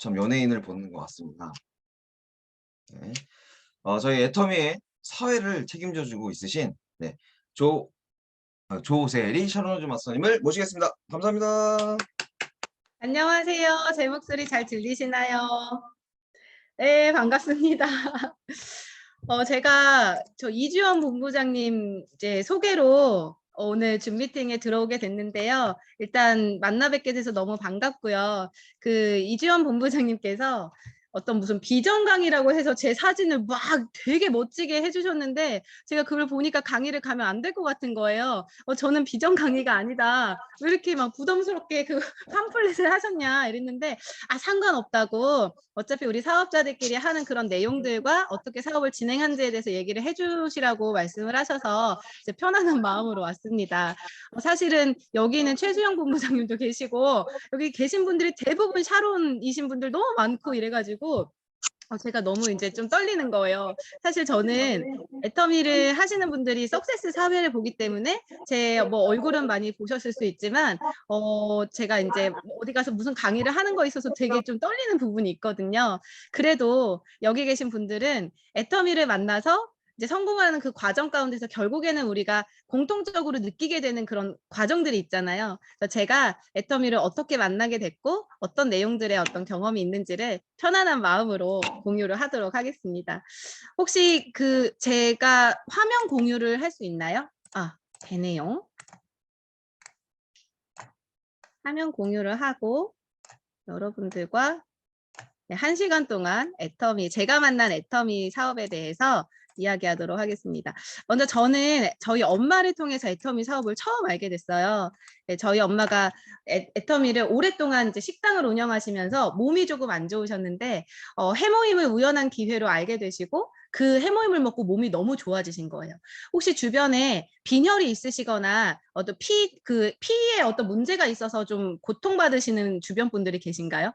참 연예인을 보는 것 같습니다. 네. 저희 애터미의 사회를 책임져주고 있으신 네, 조세리 샤론즈 마스터님을 모시겠습니다. 감사합니다. 안녕하세요. 제 목소리 잘 들리시나요? 네, 반갑습니다. 제가 이주연 본부장님 이제 소개로 오늘 줌 미팅에 들어오게 됐는데요. 일단 만나 뵙게 돼서 너무 반갑고요. 그 이주연 본부장님께서 어떤 무슨 비전 강의라고 해서 제 사진을 막 되게 멋지게 해주셨는데 제가 그걸 보니까 강의를 가면 안 될 것 같은 거예요. 저는 비전 강의가 아니다. 왜 이렇게 막 부담스럽게 그 팜플렛을 하셨냐 이랬는데 상관없다고 어차피 우리 사업자들끼리 하는 그런 내용들과 어떻게 사업을 진행하는지에 대해서 얘기를 해주시라고 말씀을 하셔서 이제 편안한 마음으로 왔습니다. 사실은 여기는 최수영 본부장님도 계시고 여기 계신 분들이 대부분 샤론이신 분들 너무 많고 이래가지고 제가 너무 이제 좀 떨리는 거예요. 사실 저는 애터미를 하시는 분들이 석세스 사회를 보기 때문에 제 뭐 얼굴은 많이 보셨을 수 있지만 제가 이제 어디 가서 무슨 강의를 하는 거에 있어서 되게 좀 떨리는 부분이 있거든요. 그래도 여기 계신 분들은 애터미를 만나서 이제 성공하는 그 과정 가운데서 결국에는 우리가 공통적으로 느끼게 되는 그런 과정들이 있잖아요. 그래서 제가 애터미를 어떻게 만나게 됐고 어떤 내용들의 어떤 경험이 있는지를 편안한 마음으로 공유를 하도록 하겠습니다. 혹시 제가 화면 공유를 할 수 있나요? 되네요. 화면 공유를 하고 여러분들과 1시간 동안 제가 만난 애터미 사업에 대해서 이야기하도록 하겠습니다. 먼저 저는 저희 엄마를 통해서 애터미 사업을 처음 알게 됐어요. 저희 엄마가 애터미를 오랫동안 이제 식당을 운영하시면서 몸이 조금 안 좋으셨는데 해모임을 우연한 기회로 알게 되시고 그 해모임을 먹고 몸이 너무 좋아지신 거예요. 혹시 주변에 빈혈이 있으시거나 어떤 피에 어떤 문제가 있어서 좀 고통받으시는 주변 분들이 계신가요?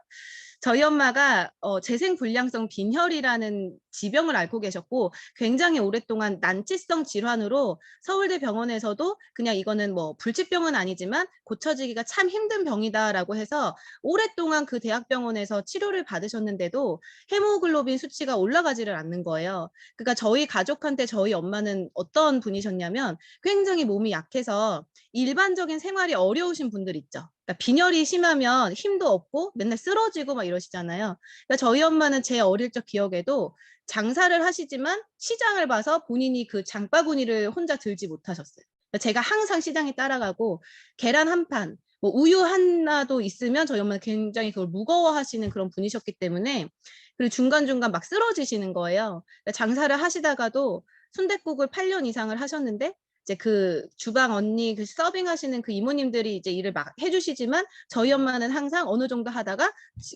저희 엄마가 재생불량성 빈혈이라는 지병을 앓고 계셨고 굉장히 오랫동안 난치성 질환으로 서울대 병원에서도 그냥 이거는 뭐 불치병은 아니지만 고쳐지기가 참 힘든 병이다라고 해서 오랫동안 그 대학병원에서 치료를 받으셨는데도 헤모글로빈 수치가 올라가지를 않는 거예요. 그러니까 저희 가족한테 저희 엄마는 어떤 분이셨냐면 굉장히 몸이 약해서 일반적인 생활이 어려우신 분들 있죠. 그러니까 빈혈이 심하면 힘도 없고 맨날 쓰러지고 막 이러시잖아요. 그러니까 저희 엄마는 제 어릴 적 기억에도 장사를 하시지만 시장을 봐서 본인이 그 장바구니를 혼자 들지 못하셨어요. 그러니까 제가 항상 시장에 따라가고 계란 한 판, 뭐 우유 하나도 있으면 저희 엄마는 굉장히 그걸 무거워하시는 그런 분이셨기 때문에 그리고 중간중간 막 쓰러지시는 거예요. 그러니까 장사를 하시다가도 순댓국을 8년 이상을 하셨는데 이제 그 주방 언니 그 서빙하시는 그 이모님들이 이제 일을 막 해주시지만 저희 엄마는 항상 어느 정도 하다가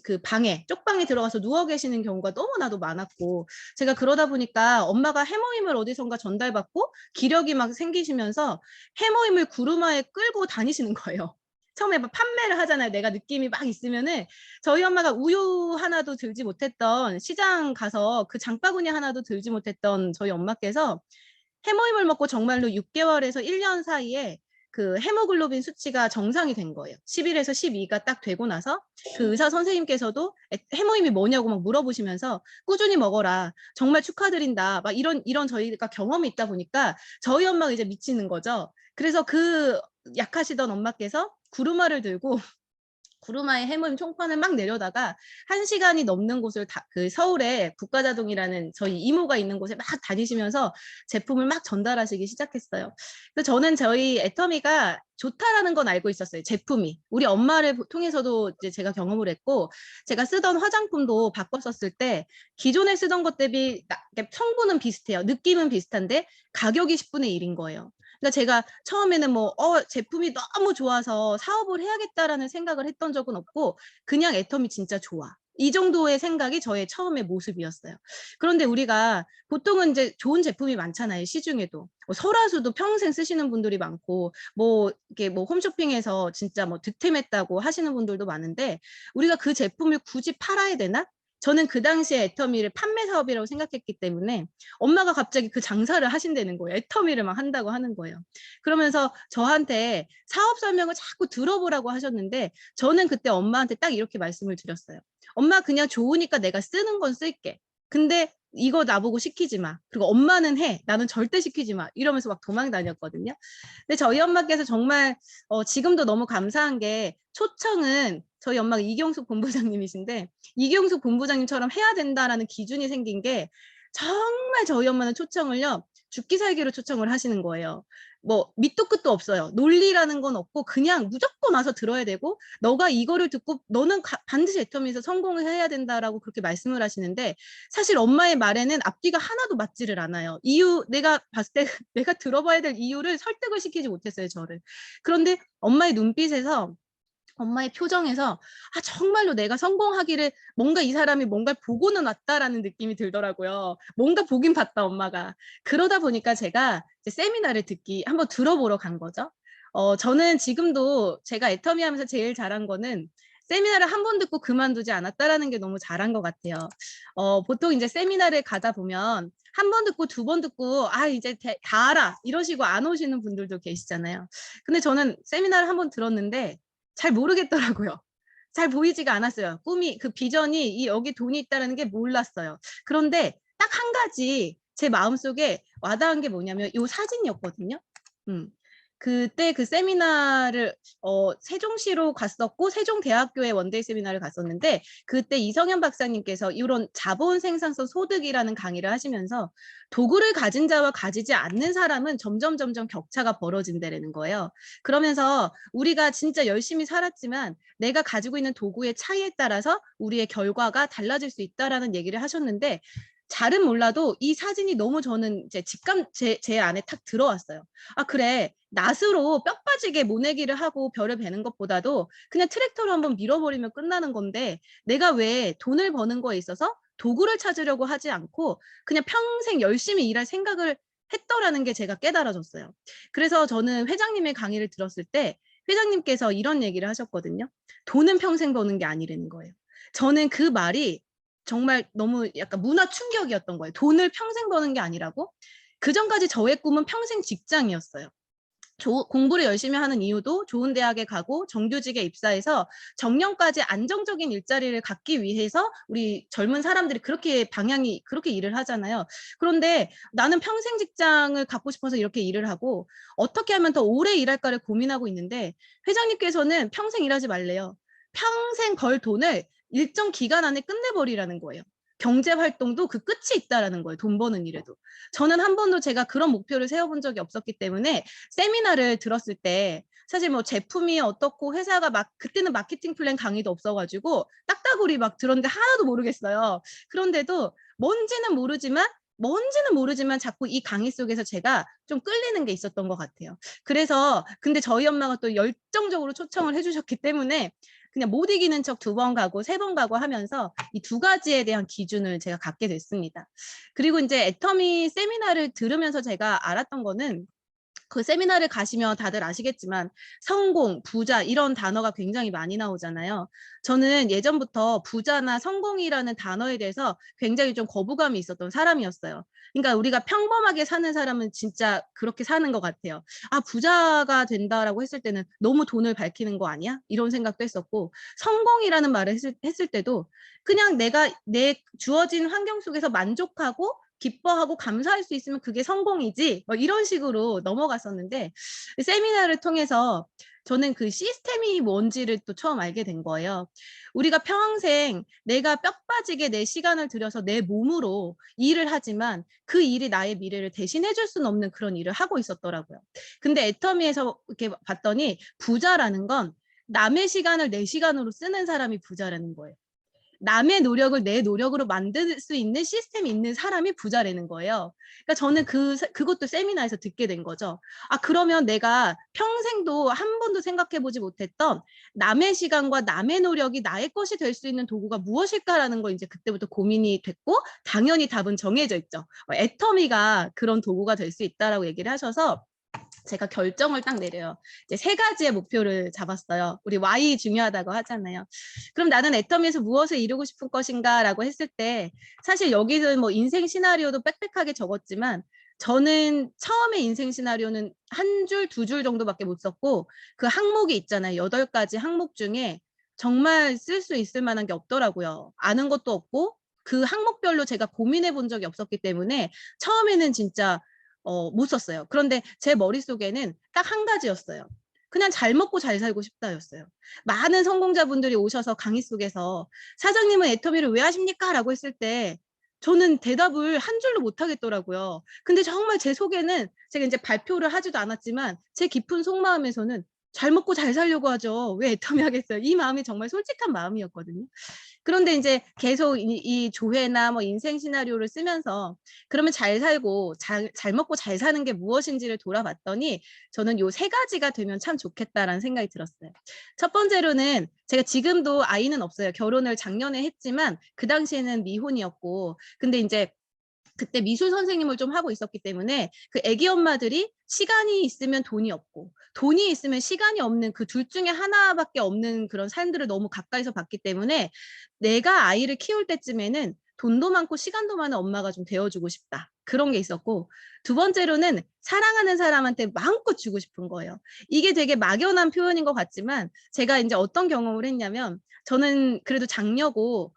그 쪽방에 들어가서 누워 계시는 경우가 너무나도 많았고 제가 그러다 보니까 엄마가 해모임을 어디선가 전달받고 기력이 막 생기시면서 해모임을 구루마에 끌고 다니시는 거예요. 처음에 막 판매를 하잖아요. 내가 느낌이 막 있으면은 저희 엄마가 우유 하나도 들지 못했던 시장 가서 그 장바구니 하나도 들지 못했던 저희 엄마께서 해모임을 먹고 정말로 6개월에서 1년 사이에 그 헤모글로빈 수치가 정상이 된 거예요. 11에서 12가 딱 되고 나서 그 의사 선생님께서도 해모임이 뭐냐고 막 물어보시면서 꾸준히 먹어라. 정말 축하드린다. 막 이런 저희가 경험이 있다 보니까 저희 엄마가 이제 미치는 거죠. 그래서 그 약하시던 엄마께서 구루마를 들고 구루마에 해모임 총판을 막 내려다가 1시간이 넘는 곳을 그 서울에 국가자동이라는 저희 이모가 있는 곳에 막 다니시면서 제품을 막 전달하시기 시작했어요. 그래서 저는 저희 애터미가 좋다라는 건 알고 있었어요. 제품이. 우리 엄마를 통해서도 이제 제가 경험을 했고 제가 쓰던 화장품도 바꿨었을 때 기존에 쓰던 것 대비 성분은 비슷해요. 느낌은 비슷한데 가격이 10분의 1인 거예요. 그러니까 제가 처음에는 제품이 너무 좋아서 사업을 해야겠다라는 생각을 했던 적은 없고 그냥 애터미 진짜 좋아. 이 정도의 생각이 저의 처음의 모습이었어요. 그런데 우리가 보통은 이제 좋은 제품이 많잖아요. 시중에도. 설화수도 평생 쓰시는 분들이 많고 이게 홈쇼핑에서 진짜 득템했다고 하시는 분들도 많은데 우리가 그 제품을 굳이 팔아야 되나? 저는 그 당시에 애터미를 판매 사업이라고 생각했기 때문에 엄마가 갑자기 그 장사를 하신다는 거예요. 애터미를 막 한다고 하는 거예요. 그러면서 저한테 사업 설명을 자꾸 들어보라고 하셨는데 저는 그때 엄마한테 딱 이렇게 말씀을 드렸어요. 엄마 그냥 좋으니까 내가 쓰는 건 쓸게. 근데 이거 나보고 시키지 마. 그리고 엄마는 해. 나는 절대 시키지 마. 이러면서 막 도망 다녔거든요. 근데 저희 엄마께서 정말 지금도 너무 감사한 게 초청은 저희 엄마가 이경숙 본부장님이신데 이경숙 본부장님처럼 해야 된다라는 기준이 생긴 게 정말 저희 엄마는 초청을요. 죽기 살기로 초청을 하시는 거예요. 뭐 밑도 끝도 없어요. 논리라는 건 없고 그냥 무조건 와서 들어야 되고 너가 이거를 듣고 너는 반드시 애터미에서 성공을 해야 된다라고 그렇게 말씀을 하시는데 사실 엄마의 말에는 앞뒤가 하나도 맞지를 않아요. 이유 내가 봤을 때 내가 들어봐야 될 이유를 설득을 시키지 못했어요, 저를. 그런데 엄마의 눈빛에서 엄마의 표정에서 아 정말로 내가 성공하기를 뭔가 이 사람이 뭔가를 보고는 왔다라는 느낌이 들더라고요. 뭔가 보긴 봤다 엄마가. 그러다 보니까 제가 이제 세미나를 듣기 한번 들어보러 간 거죠. 저는 지금도 제가 애터미 하면서 제일 잘한 거는 세미나를 한 번 듣고 그만두지 않았다라는 게 너무 잘한 것 같아요. 보통 이제 세미나를 가다 보면 한 번 듣고 두 번 듣고 아 이제 다 알아 이러시고 안 오시는 분들도 계시잖아요. 근데 저는 세미나를 한 번 들었는데 잘 모르겠더라고요. 잘 보이지가 않았어요. 꿈이 그 비전이 여기 돈이 있다는 게 몰랐어요. 그런데 딱 한 가지 제 마음속에 와닿은 게 뭐냐면 이 사진이었거든요. 그때 그 세미나를 세종시로 갔었고 세종대학교의 원데이 세미나를 갔었는데 그때 이성현 박사님께서 이런 자본 생산성 소득이라는 강의를 하시면서 도구를 가진 자와 가지지 않는 사람은 점점 격차가 벌어진다는 거예요. 그러면서 우리가 진짜 열심히 살았지만 내가 가지고 있는 도구의 차이에 따라서 우리의 결과가 달라질 수 있다라는 얘기를 하셨는데 잘은 몰라도 이 사진이 너무 저는 이제 직감 제 안에 탁 들어왔어요. 아 그래 낫으로 뼈 빠지게 모내기를 하고 벼를 베는 것보다도 그냥 트랙터로 한번 밀어버리면 끝나는 건데 내가 왜 돈을 버는 거에 있어서 도구를 찾으려고 하지 않고 그냥 평생 열심히 일할 생각을 했더라는 게 제가 깨달아졌어요. 그래서 저는 회장님의 강의를 들었을 때 회장님께서 이런 얘기를 하셨거든요. 돈은 평생 버는 게 아니라는 거예요. 저는 그 말이 정말 너무 약간 문화 충격이었던 거예요. 돈을 평생 버는 게 아니라고? 그전까지 저의 꿈은 평생 직장이었어요. 공부를 열심히 하는 이유도 좋은 대학에 가고 정규직에 입사해서 정년까지 안정적인 일자리를 갖기 위해서 우리 젊은 사람들이 그렇게 일을 하잖아요. 그런데 나는 평생 직장을 갖고 싶어서 이렇게 일을 하고 어떻게 하면 더 오래 일할까를 고민하고 있는데 회장님께서는 평생 일하지 말래요. 평생 벌 돈을 일정 기간 안에 끝내버리라는 거예요. 경제 활동도 그 끝이 있다라는 거예요. 돈 버는 일에도. 저는 한 번도 제가 그런 목표를 세워본 적이 없었기 때문에 세미나를 들었을 때 사실 뭐 제품이 어떻고 회사가 그때는 마케팅 플랜 강의도 없어가지고 딱따구리 막 들었는데 하나도 모르겠어요. 그런데도 뭔지는 모르지만 자꾸 이 강의 속에서 제가 좀 끌리는 게 있었던 것 같아요. 그래서 근데 저희 엄마가 또 열정적으로 초청을 해주셨기 때문에 그냥 못 이기는 척 2번 가고 3번 가고 하면서 이 2가지에 대한 기준을 제가 갖게 됐습니다. 그리고 이제 애터미 세미나를 들으면서 제가 알았던 거는 그 세미나를 가시면 다들 아시겠지만 성공, 부자 이런 단어가 굉장히 많이 나오잖아요. 저는 예전부터 부자나 성공이라는 단어에 대해서 굉장히 좀 거부감이 있었던 사람이었어요. 그러니까 우리가 평범하게 사는 사람은 진짜 그렇게 사는 것 같아요. 아, 부자가 된다라고 했을 때는 너무 돈을 밝히는 거 아니야? 이런 생각도 했었고 성공이라는 말을 했을 때도 그냥 내가 내 주어진 환경 속에서 만족하고 기뻐하고 감사할 수 있으면 그게 성공이지 뭐 이런 식으로 넘어갔었는데 세미나를 통해서 저는 그 시스템이 뭔지를 또 처음 알게 된 거예요. 우리가 평생 내가 뼈 빠지게 내 시간을 들여서 내 몸으로 일을 하지만 그 일이 나의 미래를 대신해 줄 수는 없는 그런 일을 하고 있었더라고요. 근데 애터미에서 이렇게 봤더니 부자라는 건 남의 시간을 내 시간으로 쓰는 사람이 부자라는 거예요. 남의 노력을 내 노력으로 만들 수 있는 시스템이 있는 사람이 부자라는 거예요. 그러니까 저는 그것도 세미나에서 듣게 된 거죠. 아, 그러면 내가 평생도 한 번도 생각해보지 못했던 남의 시간과 남의 노력이 나의 것이 될 수 있는 도구가 무엇일까라는 거 이제 그때부터 고민이 됐고, 당연히 답은 정해져 있죠. 애터미가 그런 도구가 될 수 있다라고 얘기를 하셔서 제가 결정을 딱 내려요. 이제 3가지의 목표를 잡았어요. 우리 Y 중요하다고 하잖아요. 그럼 나는 애터미에서 무엇을 이루고 싶은 것인가라고 했을 때 사실 여기는 뭐 인생 시나리오도 빽빽하게 적었지만 저는 처음에 인생 시나리오는 1줄, 2줄 정도밖에 못 썼고 그 항목이 있잖아요. 8가지 항목 중에 정말 쓸 수 있을 만한 게 없더라고요. 아는 것도 없고 그 항목별로 제가 고민해 본 적이 없었기 때문에 처음에는 진짜 못 썼어요. 그런데 제 머릿속에는 딱 1가지였어요. 그냥 잘 먹고 잘 살고 싶다였어요. 많은 성공자분들이 오셔서 강의 속에서 사장님은 애터미를 왜 하십니까? 라고 했을 때 저는 대답을 1줄로 못 하겠더라고요. 근데 정말 제 속에는 제가 이제 발표를 하지도 않았지만 제 깊은 속마음에서는 잘 먹고 잘 살려고 하죠. 왜 애터미 하겠어요? 이 마음이 정말 솔직한 마음이었거든요. 그런데 이제 계속 이 조회나 뭐 인생 시나리오를 쓰면서 그러면 잘 살고 잘 먹고 잘 사는 게 무엇인지를 돌아봤더니 저는 요 3가지가 되면 참 좋겠다라는 생각이 들었어요. 첫 번째로는 제가 지금도 아이는 없어요. 결혼을 작년에 했지만 그 당시에는 미혼이었고 근데 이제 그때 미술 선생님을 좀 하고 있었기 때문에 그 애기 엄마들이 시간이 있으면 돈이 없고 돈이 있으면 시간이 없는 그 둘 중에 하나밖에 없는 그런 삶들을 너무 가까이서 봤기 때문에 내가 아이를 키울 때쯤에는 돈도 많고 시간도 많은 엄마가 좀 되어주고 싶다. 그런 게 있었고 2번째로는 사랑하는 사람한테 마음껏 주고 싶은 거예요. 이게 되게 막연한 표현인 것 같지만 제가 이제 어떤 경험을 했냐면 저는 그래도 장녀고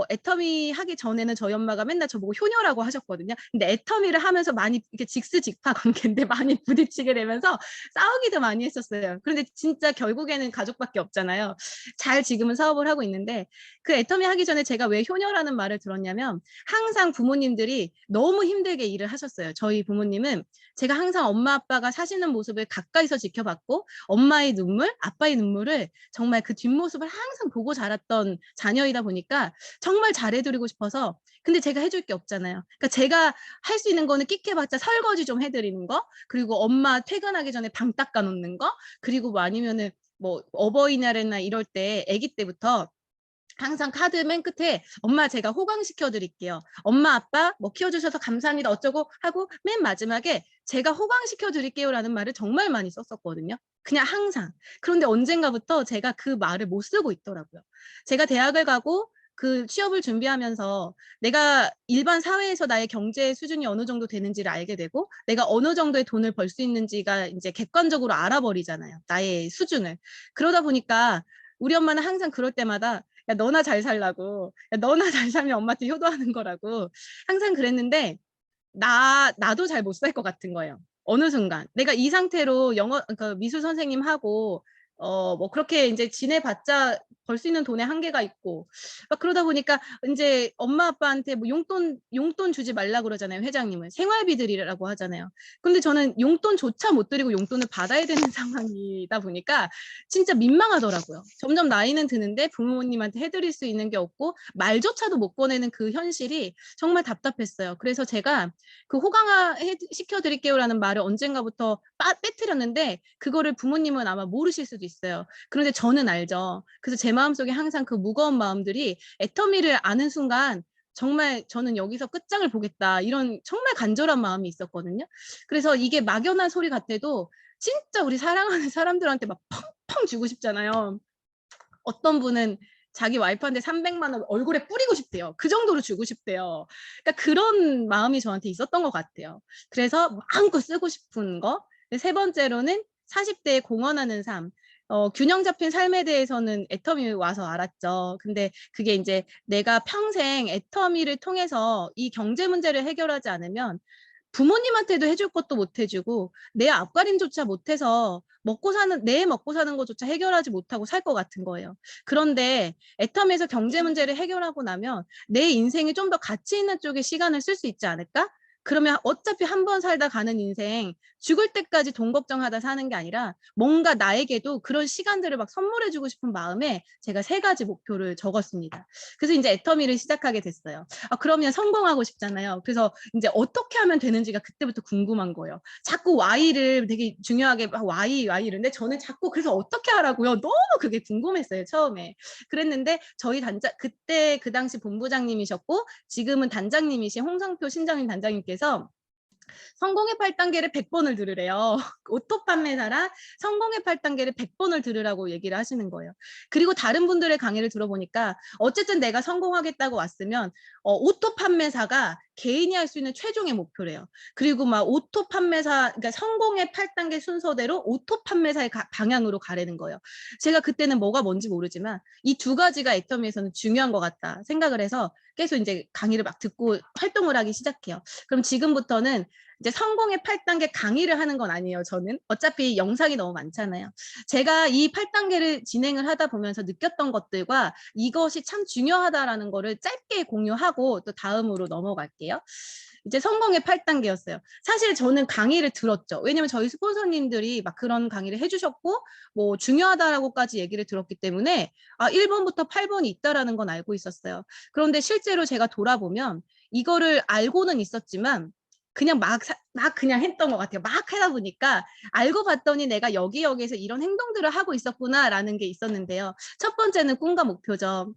애터미 하기 전에는 저희 엄마가 맨날 저보고 효녀라고 하셨거든요. 근데 애터미를 하면서 많이 이렇게 직스직파 관계인데 많이 부딪히게 되면서 싸우기도 많이 했었어요. 그런데 진짜 결국에는 가족밖에 없잖아요. 잘 지금은 사업을 하고 있는데 그 애터미 하기 전에 제가 왜 효녀라는 말을 들었냐면 항상 부모님들이 너무 힘들게 일을 하셨어요. 저희 부모님은 제가 항상 엄마 아빠가 사시는 모습을 가까이서 지켜봤고 엄마의 눈물, 아빠의 눈물을 정말 그 뒷모습을 항상 보고 자랐던 자녀이다 보니까 정말 잘해드리고 싶어서 근데 제가 해줄 게 없잖아요. 그러니까 제가 할 수 있는 거는 끽해봤자 설거지 좀 해드리는 거 그리고 엄마 퇴근하기 전에 방 닦아놓는 거 그리고 뭐 아니면은 뭐 어버이날이나 이럴 때 아기 때부터 항상 카드 맨 끝에 엄마 제가 호강시켜 드릴게요. 엄마 아빠 뭐 키워주셔서 감사합니다 어쩌고 하고 맨 마지막에 제가 호강시켜 드릴게요라는 말을 정말 많이 썼었거든요. 그냥 항상. 그런데 언젠가부터 제가 그 말을 못 쓰고 있더라고요. 제가 대학을 가고 그 취업을 준비하면서 내가 일반 사회에서 나의 경제 수준이 어느 정도 되는지를 알게 되고 내가 어느 정도의 돈을 벌 수 있는지가 이제 객관적으로 알아버리잖아요. 나의 수준을. 그러다 보니까 우리 엄마는 항상 그럴 때마다 야 너나 잘 살라고 야 너나 잘 살면 엄마한테 효도하는 거라고 항상 그랬는데 나도 잘 못 살 것 같은 거예요. 어느 순간 내가 이 상태로 영어 그 미술 선생님하고 뭐 그렇게 이제 지내봤자 벌 수 있는 돈의 한계가 있고 막 그러다 보니까 이제 엄마 아빠한테 뭐 용돈 주지 말라 그러잖아요. 회장님은 생활비들이라고 하잖아요. 근데 저는 용돈조차 못 드리고 용돈을 받아야 되는 상황이다 보니까 진짜 민망하더라고요. 점점 나이는 드는데 부모님한테 해드릴 수 있는 게 없고 말조차도 못 꺼내는 그 현실이 정말 답답했어요. 그래서 제가 그 호강화 시켜드릴게요라는 말을 언젠가부터 빼뜨렸는데 그거를 부모님은 아마 모르실 수도 있어요. 그런데 저는 알죠. 그래서 제 마음속에 항상 그 무거운 마음들이 애터미를 아는 순간 정말 저는 여기서 끝장을 보겠다 이런 정말 간절한 마음이 있었거든요. 그래서 이게 막연한 소리 같아도 진짜 우리 사랑하는 사람들한테 막 펑펑 주고 싶잖아요. 어떤 분은 자기 와이프한테 300만 원 얼굴에 뿌리고 싶대요. 그 정도로 주고 싶대요. 그러니까 그런 마음이 저한테 있었던 것 같아요. 그래서 마음껏 쓰고 싶은 거. 3번째로는 40대에 공헌하는 삶. 균형 잡힌 삶에 대해서는 애터미 와서 알았죠. 근데 그게 이제 내가 평생 애터미를 통해서 이 경제 문제를 해결하지 않으면 부모님한테도 해줄 것도 못 해주고 내 앞가림조차 못해서 내 먹고 사는 것조차 해결하지 못하고 살 것 같은 거예요. 그런데 애텀에서 경제 문제를 해결하고 나면 내 인생이 좀 더 가치 있는 쪽에 시간을 쓸 수 있지 않을까? 그러면 어차피 한 번 살다 가는 인생 죽을 때까지 돈 걱정하다 사는 게 아니라 뭔가 나에게도 그런 시간들을 막 선물해주고 싶은 마음에 제가 3가지 목표를 적었습니다. 그래서 이제 애터미를 시작하게 됐어요. 그러면 성공하고 싶잖아요. 그래서 이제 어떻게 하면 되는지가 그때부터 궁금한 거예요. 자꾸 Y를 되게 중요하게 Y 이런데 저는 자꾸 그래서 어떻게 하라고요? 너무 그게 궁금했어요. 처음에. 그랬는데 저희 그때 그 당시 본부장님이셨고 지금은 단장님이신 홍성표 신장님 단장님께서 성공의 8단계를 100번을 들으래요. 오토 판매사라 성공의 8단계를 100번을 들으라고 얘기를 하시는 거예요. 그리고 다른 분들의 강의를 들어보니까 어쨌든 내가 성공하겠다고 왔으면 오토 판매사가 개인이 할 수 있는 최종의 목표래요. 그리고 막 오토 판매사, 그러니까 성공의 8단계 순서대로 오토 판매사의 방향으로 가라는 거예요. 제가 그때는 뭐가 뭔지 모르지만 이 두 가지가 애터미에서는 중요한 것 같다 생각을 해서 계속 이제 강의를 막 듣고 활동을 하기 시작해요. 그럼 지금부터는 이제 성공의 8단계 강의를 하는 건 아니에요, 저는. 어차피 영상이 너무 많잖아요. 제가 이 8단계를 진행을 하다 보면서 느꼈던 것들과 이것이 참 중요하다라는 거를 짧게 공유하고 또 다음으로 넘어갈게요. 이제 성공의 8단계였어요. 사실 저는 강의를 들었죠. 왜냐면 저희 스폰서님들이 막 그런 강의를 해주셨고, 뭐 중요하다라고까지 얘기를 들었기 때문에 1번부터 8번이 있다라는 건 알고 있었어요. 그런데 실제로 제가 돌아보면 이거를 알고는 있었지만 그냥 막 그냥 했던 것 같아요. 막 하다 보니까 알고 봤더니 내가 여기에서 이런 행동들을 하고 있었구나라는 게 있었는데요. 첫 번째는 꿈과 목표죠.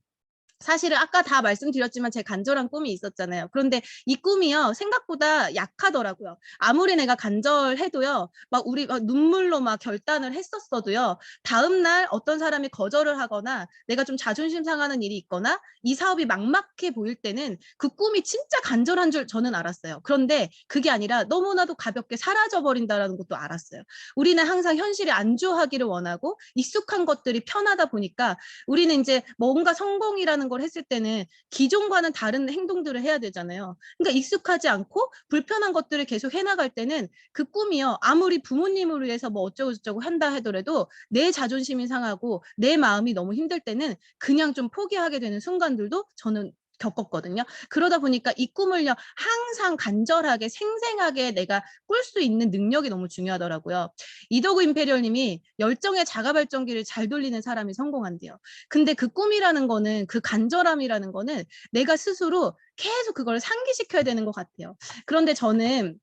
사실은 아까 다 말씀드렸지만 제 간절한 꿈이 있었잖아요. 그런데 이 꿈이요 생각보다 약하더라고요. 아무리 내가 간절해도요, 막 우리 막 눈물로 막 결단을 했었어도요, 다음 날 어떤 사람이 거절을 하거나 내가 좀 자존심 상하는 일이 있거나 이 사업이 막막해 보일 때는 그 꿈이 진짜 간절한 줄 저는 알았어요. 그런데 그게 아니라 너무나도 가볍게 사라져 버린다라는 것도 알았어요. 우리는 항상 현실에 안주하기를 원하고 익숙한 것들이 편하다 보니까 우리는 이제 뭔가 성공이라는 걸 했을 때는 기존과는 다른 행동들을 해야 되잖아요. 그러니까 익숙하지 않고 불편한 것들을 계속 해나갈 때는 그 꿈이요. 아무리 부모님을 위해서 뭐 어쩌고저쩌고 한다 하더라도 내 자존심이 상하고 내 마음이 너무 힘들 때는 그냥 좀 포기하게 되는 순간들도 저는 겪었거든요. 그러다 보니까 이 꿈을요 항상 간절하게 생생하게 내가 꿀 수 있는 능력이 너무 중요하더라고요. 이더구 임페리얼님이 열정의 자가 발전기를 잘 돌리는 사람이 성공한대요. 근데 그 꿈이라는 거는, 그 간절함이라는 거는 내가 스스로 계속 그걸 상기시켜야 되는 것 같아요. 그런데 저는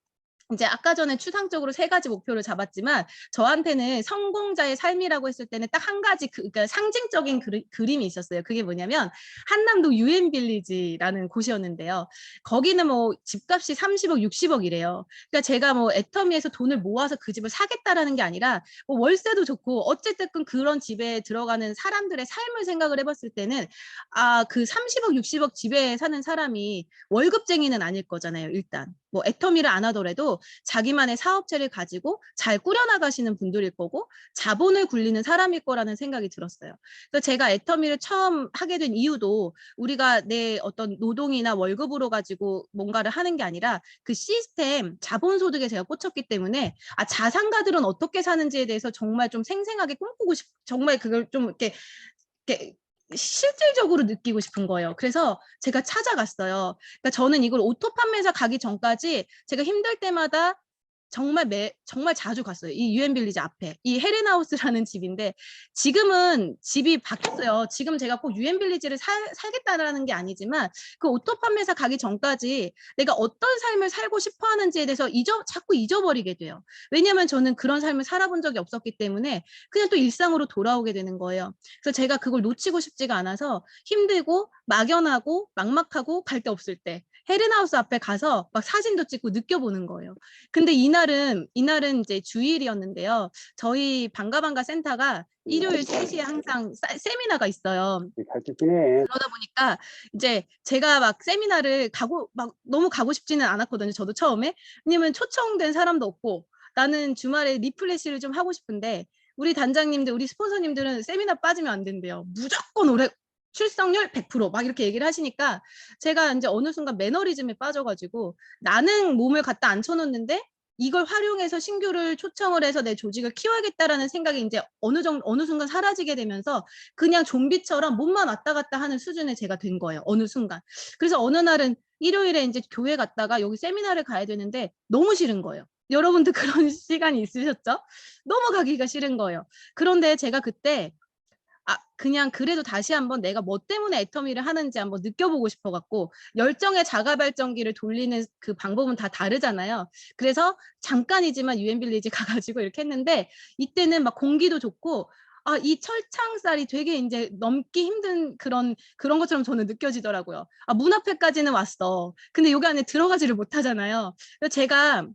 이제 아까 전에 추상적으로 3가지 목표를 잡았지만 저한테는 성공자의 삶이라고 했을 때는 딱 한 가지 그러니까 상징적인 그림이 있었어요. 그게 뭐냐면 한남동 유엔빌리지라는 곳이었는데요. 거기는 뭐 집값이 30억, 60억이래요. 그러니까 제가 뭐 애터미에서 돈을 모아서 그 집을 사겠다라는 게 아니라 뭐 월세도 좋고 어쨌든 그런 집에 들어가는 사람들의 삶을 생각을 해봤을 때는 그 30억, 60억 집에 사는 사람이 월급쟁이는 아닐 거잖아요. 일단 뭐 애터미를 안 하더라도 자기만의 사업체를 가지고 잘 꾸려나가시는 분들일 거고 자본을 굴리는 사람일 거라는 생각이 들었어요. 그래서 제가 애터미를 처음 하게 된 이유도 우리가 내 어떤 노동이나 월급으로 가지고 뭔가를 하는 게 아니라 그 시스템, 자본소득에 제가 꽂혔기 때문에 자산가들은 어떻게 사는지에 대해서 정말 좀 생생하게 꿈꾸고 정말 그걸 좀 이렇게 실질적으로 느끼고 싶은 거예요. 그래서 제가 찾아갔어요. 그러니까 저는 이걸 오토 판매사 가기 전까지 제가 힘들 때마다 정말 자주 갔어요. 이 유엔빌리지 앞에. 이 헤렌하우스라는 집인데 지금은 집이 바뀌었어요. 지금 제가 꼭 유엔빌리지를 살겠다라는 게 아니지만 그 오토 판매사 가기 전까지 내가 어떤 삶을 살고 싶어 하는지에 대해서 자꾸 잊어버리게 돼요. 왜냐하면 저는 그런 삶을 살아본 적이 없었기 때문에 그냥 또 일상으로 돌아오게 되는 거예요. 그래서 제가 그걸 놓치고 싶지가 않아서 힘들고 막연하고 막막하고 갈 데 없을 때 헤렌하우스 앞에 가서 막 사진도 찍고 느껴보는 거예요. 근데 이날은 이제 주일이었는데요. 저희 반가반가 센터가 일요일 3시에 항상 세미나가 있어요. 잘 찍히네. 그러다 보니까 이제 제가 막 세미나를 막 너무 가고 싶지는 않았거든요. 저도 처음에. 왜냐면 초청된 사람도 없고 나는 주말에 리플래시를 좀 하고 싶은데 우리 단장님들, 우리 스폰서님들은 세미나 빠지면 안 된대요. 무조건 출석률 100%막 이렇게 얘기를 하시니까 제가 이제 어느 순간 매너리즘에 빠져가지고 나는 몸을 갖다 앉혀놓는데 이걸 활용해서 신규를 초청을 해서 내 조직을 키워야겠다라는 생각이 이제 어느 순간 사라지게 되면서 그냥 좀비처럼 몸만 왔다 갔다 하는 수준에 제가 된 거예요. 어느 순간. 그래서 어느 날은 일요일에 이제 교회 갔다가 여기 세미나를 가야 되는데 너무 싫은 거예요. 여러분들 그런 시간이 있으셨죠? 너무 가기가 싫은 거예요. 그런데 제가 그때 그냥 그래도 다시 한번 내가 뭐 때문에 애터미를 하는지 한번 느껴보고 싶어갖고 열정의 자가 발전기를 돌리는 그 방법은 다 다르잖아요. 그래서 잠깐이지만 유엔빌리지 가가지고 이렇게 했는데 이때는 막 공기도 좋고 이 철창살이 되게 이제 넘기 힘든 그런 것처럼 저는 느껴지더라고요. 문 앞에까지는 왔어. 근데 여기 안에 들어가지를 못하잖아요. 그래서 제가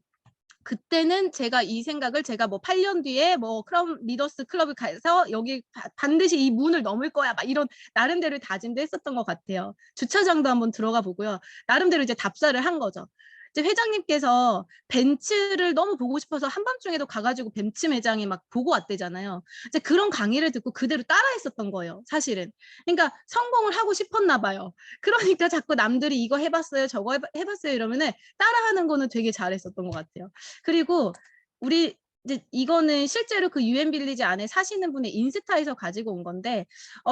그때는 제가 이 생각을 제가 뭐 8년 뒤에 뭐 크라운 리더스 클럽을 가서 여기 반드시 이 문을 넘을 거야 막 이런 나름대로 다짐도 했었던 것 같아요. 주차장도 한번 들어가 보고요. 나름대로 이제 답사를 한 거죠. 이제 회장님께서 벤츠를 너무 보고 싶어서 한밤중에도 가가지고 벤츠 매장에 막 보고 왔대잖아요. 이제 그런 강의를 듣고 그대로 따라했었던 거예요, 사실은. 그러니까 성공을 하고 싶었나 봐요. 그러니까 자꾸 남들이 이거 해봤어요, 저거 해봤어요 이러면은 따라하는 거는 되게 잘했었던 것 같아요. 그리고 우리 이제 이거는 실제로 그 유엔 빌리지 안에 사시는 분의 인스타에서 가지고 온 건데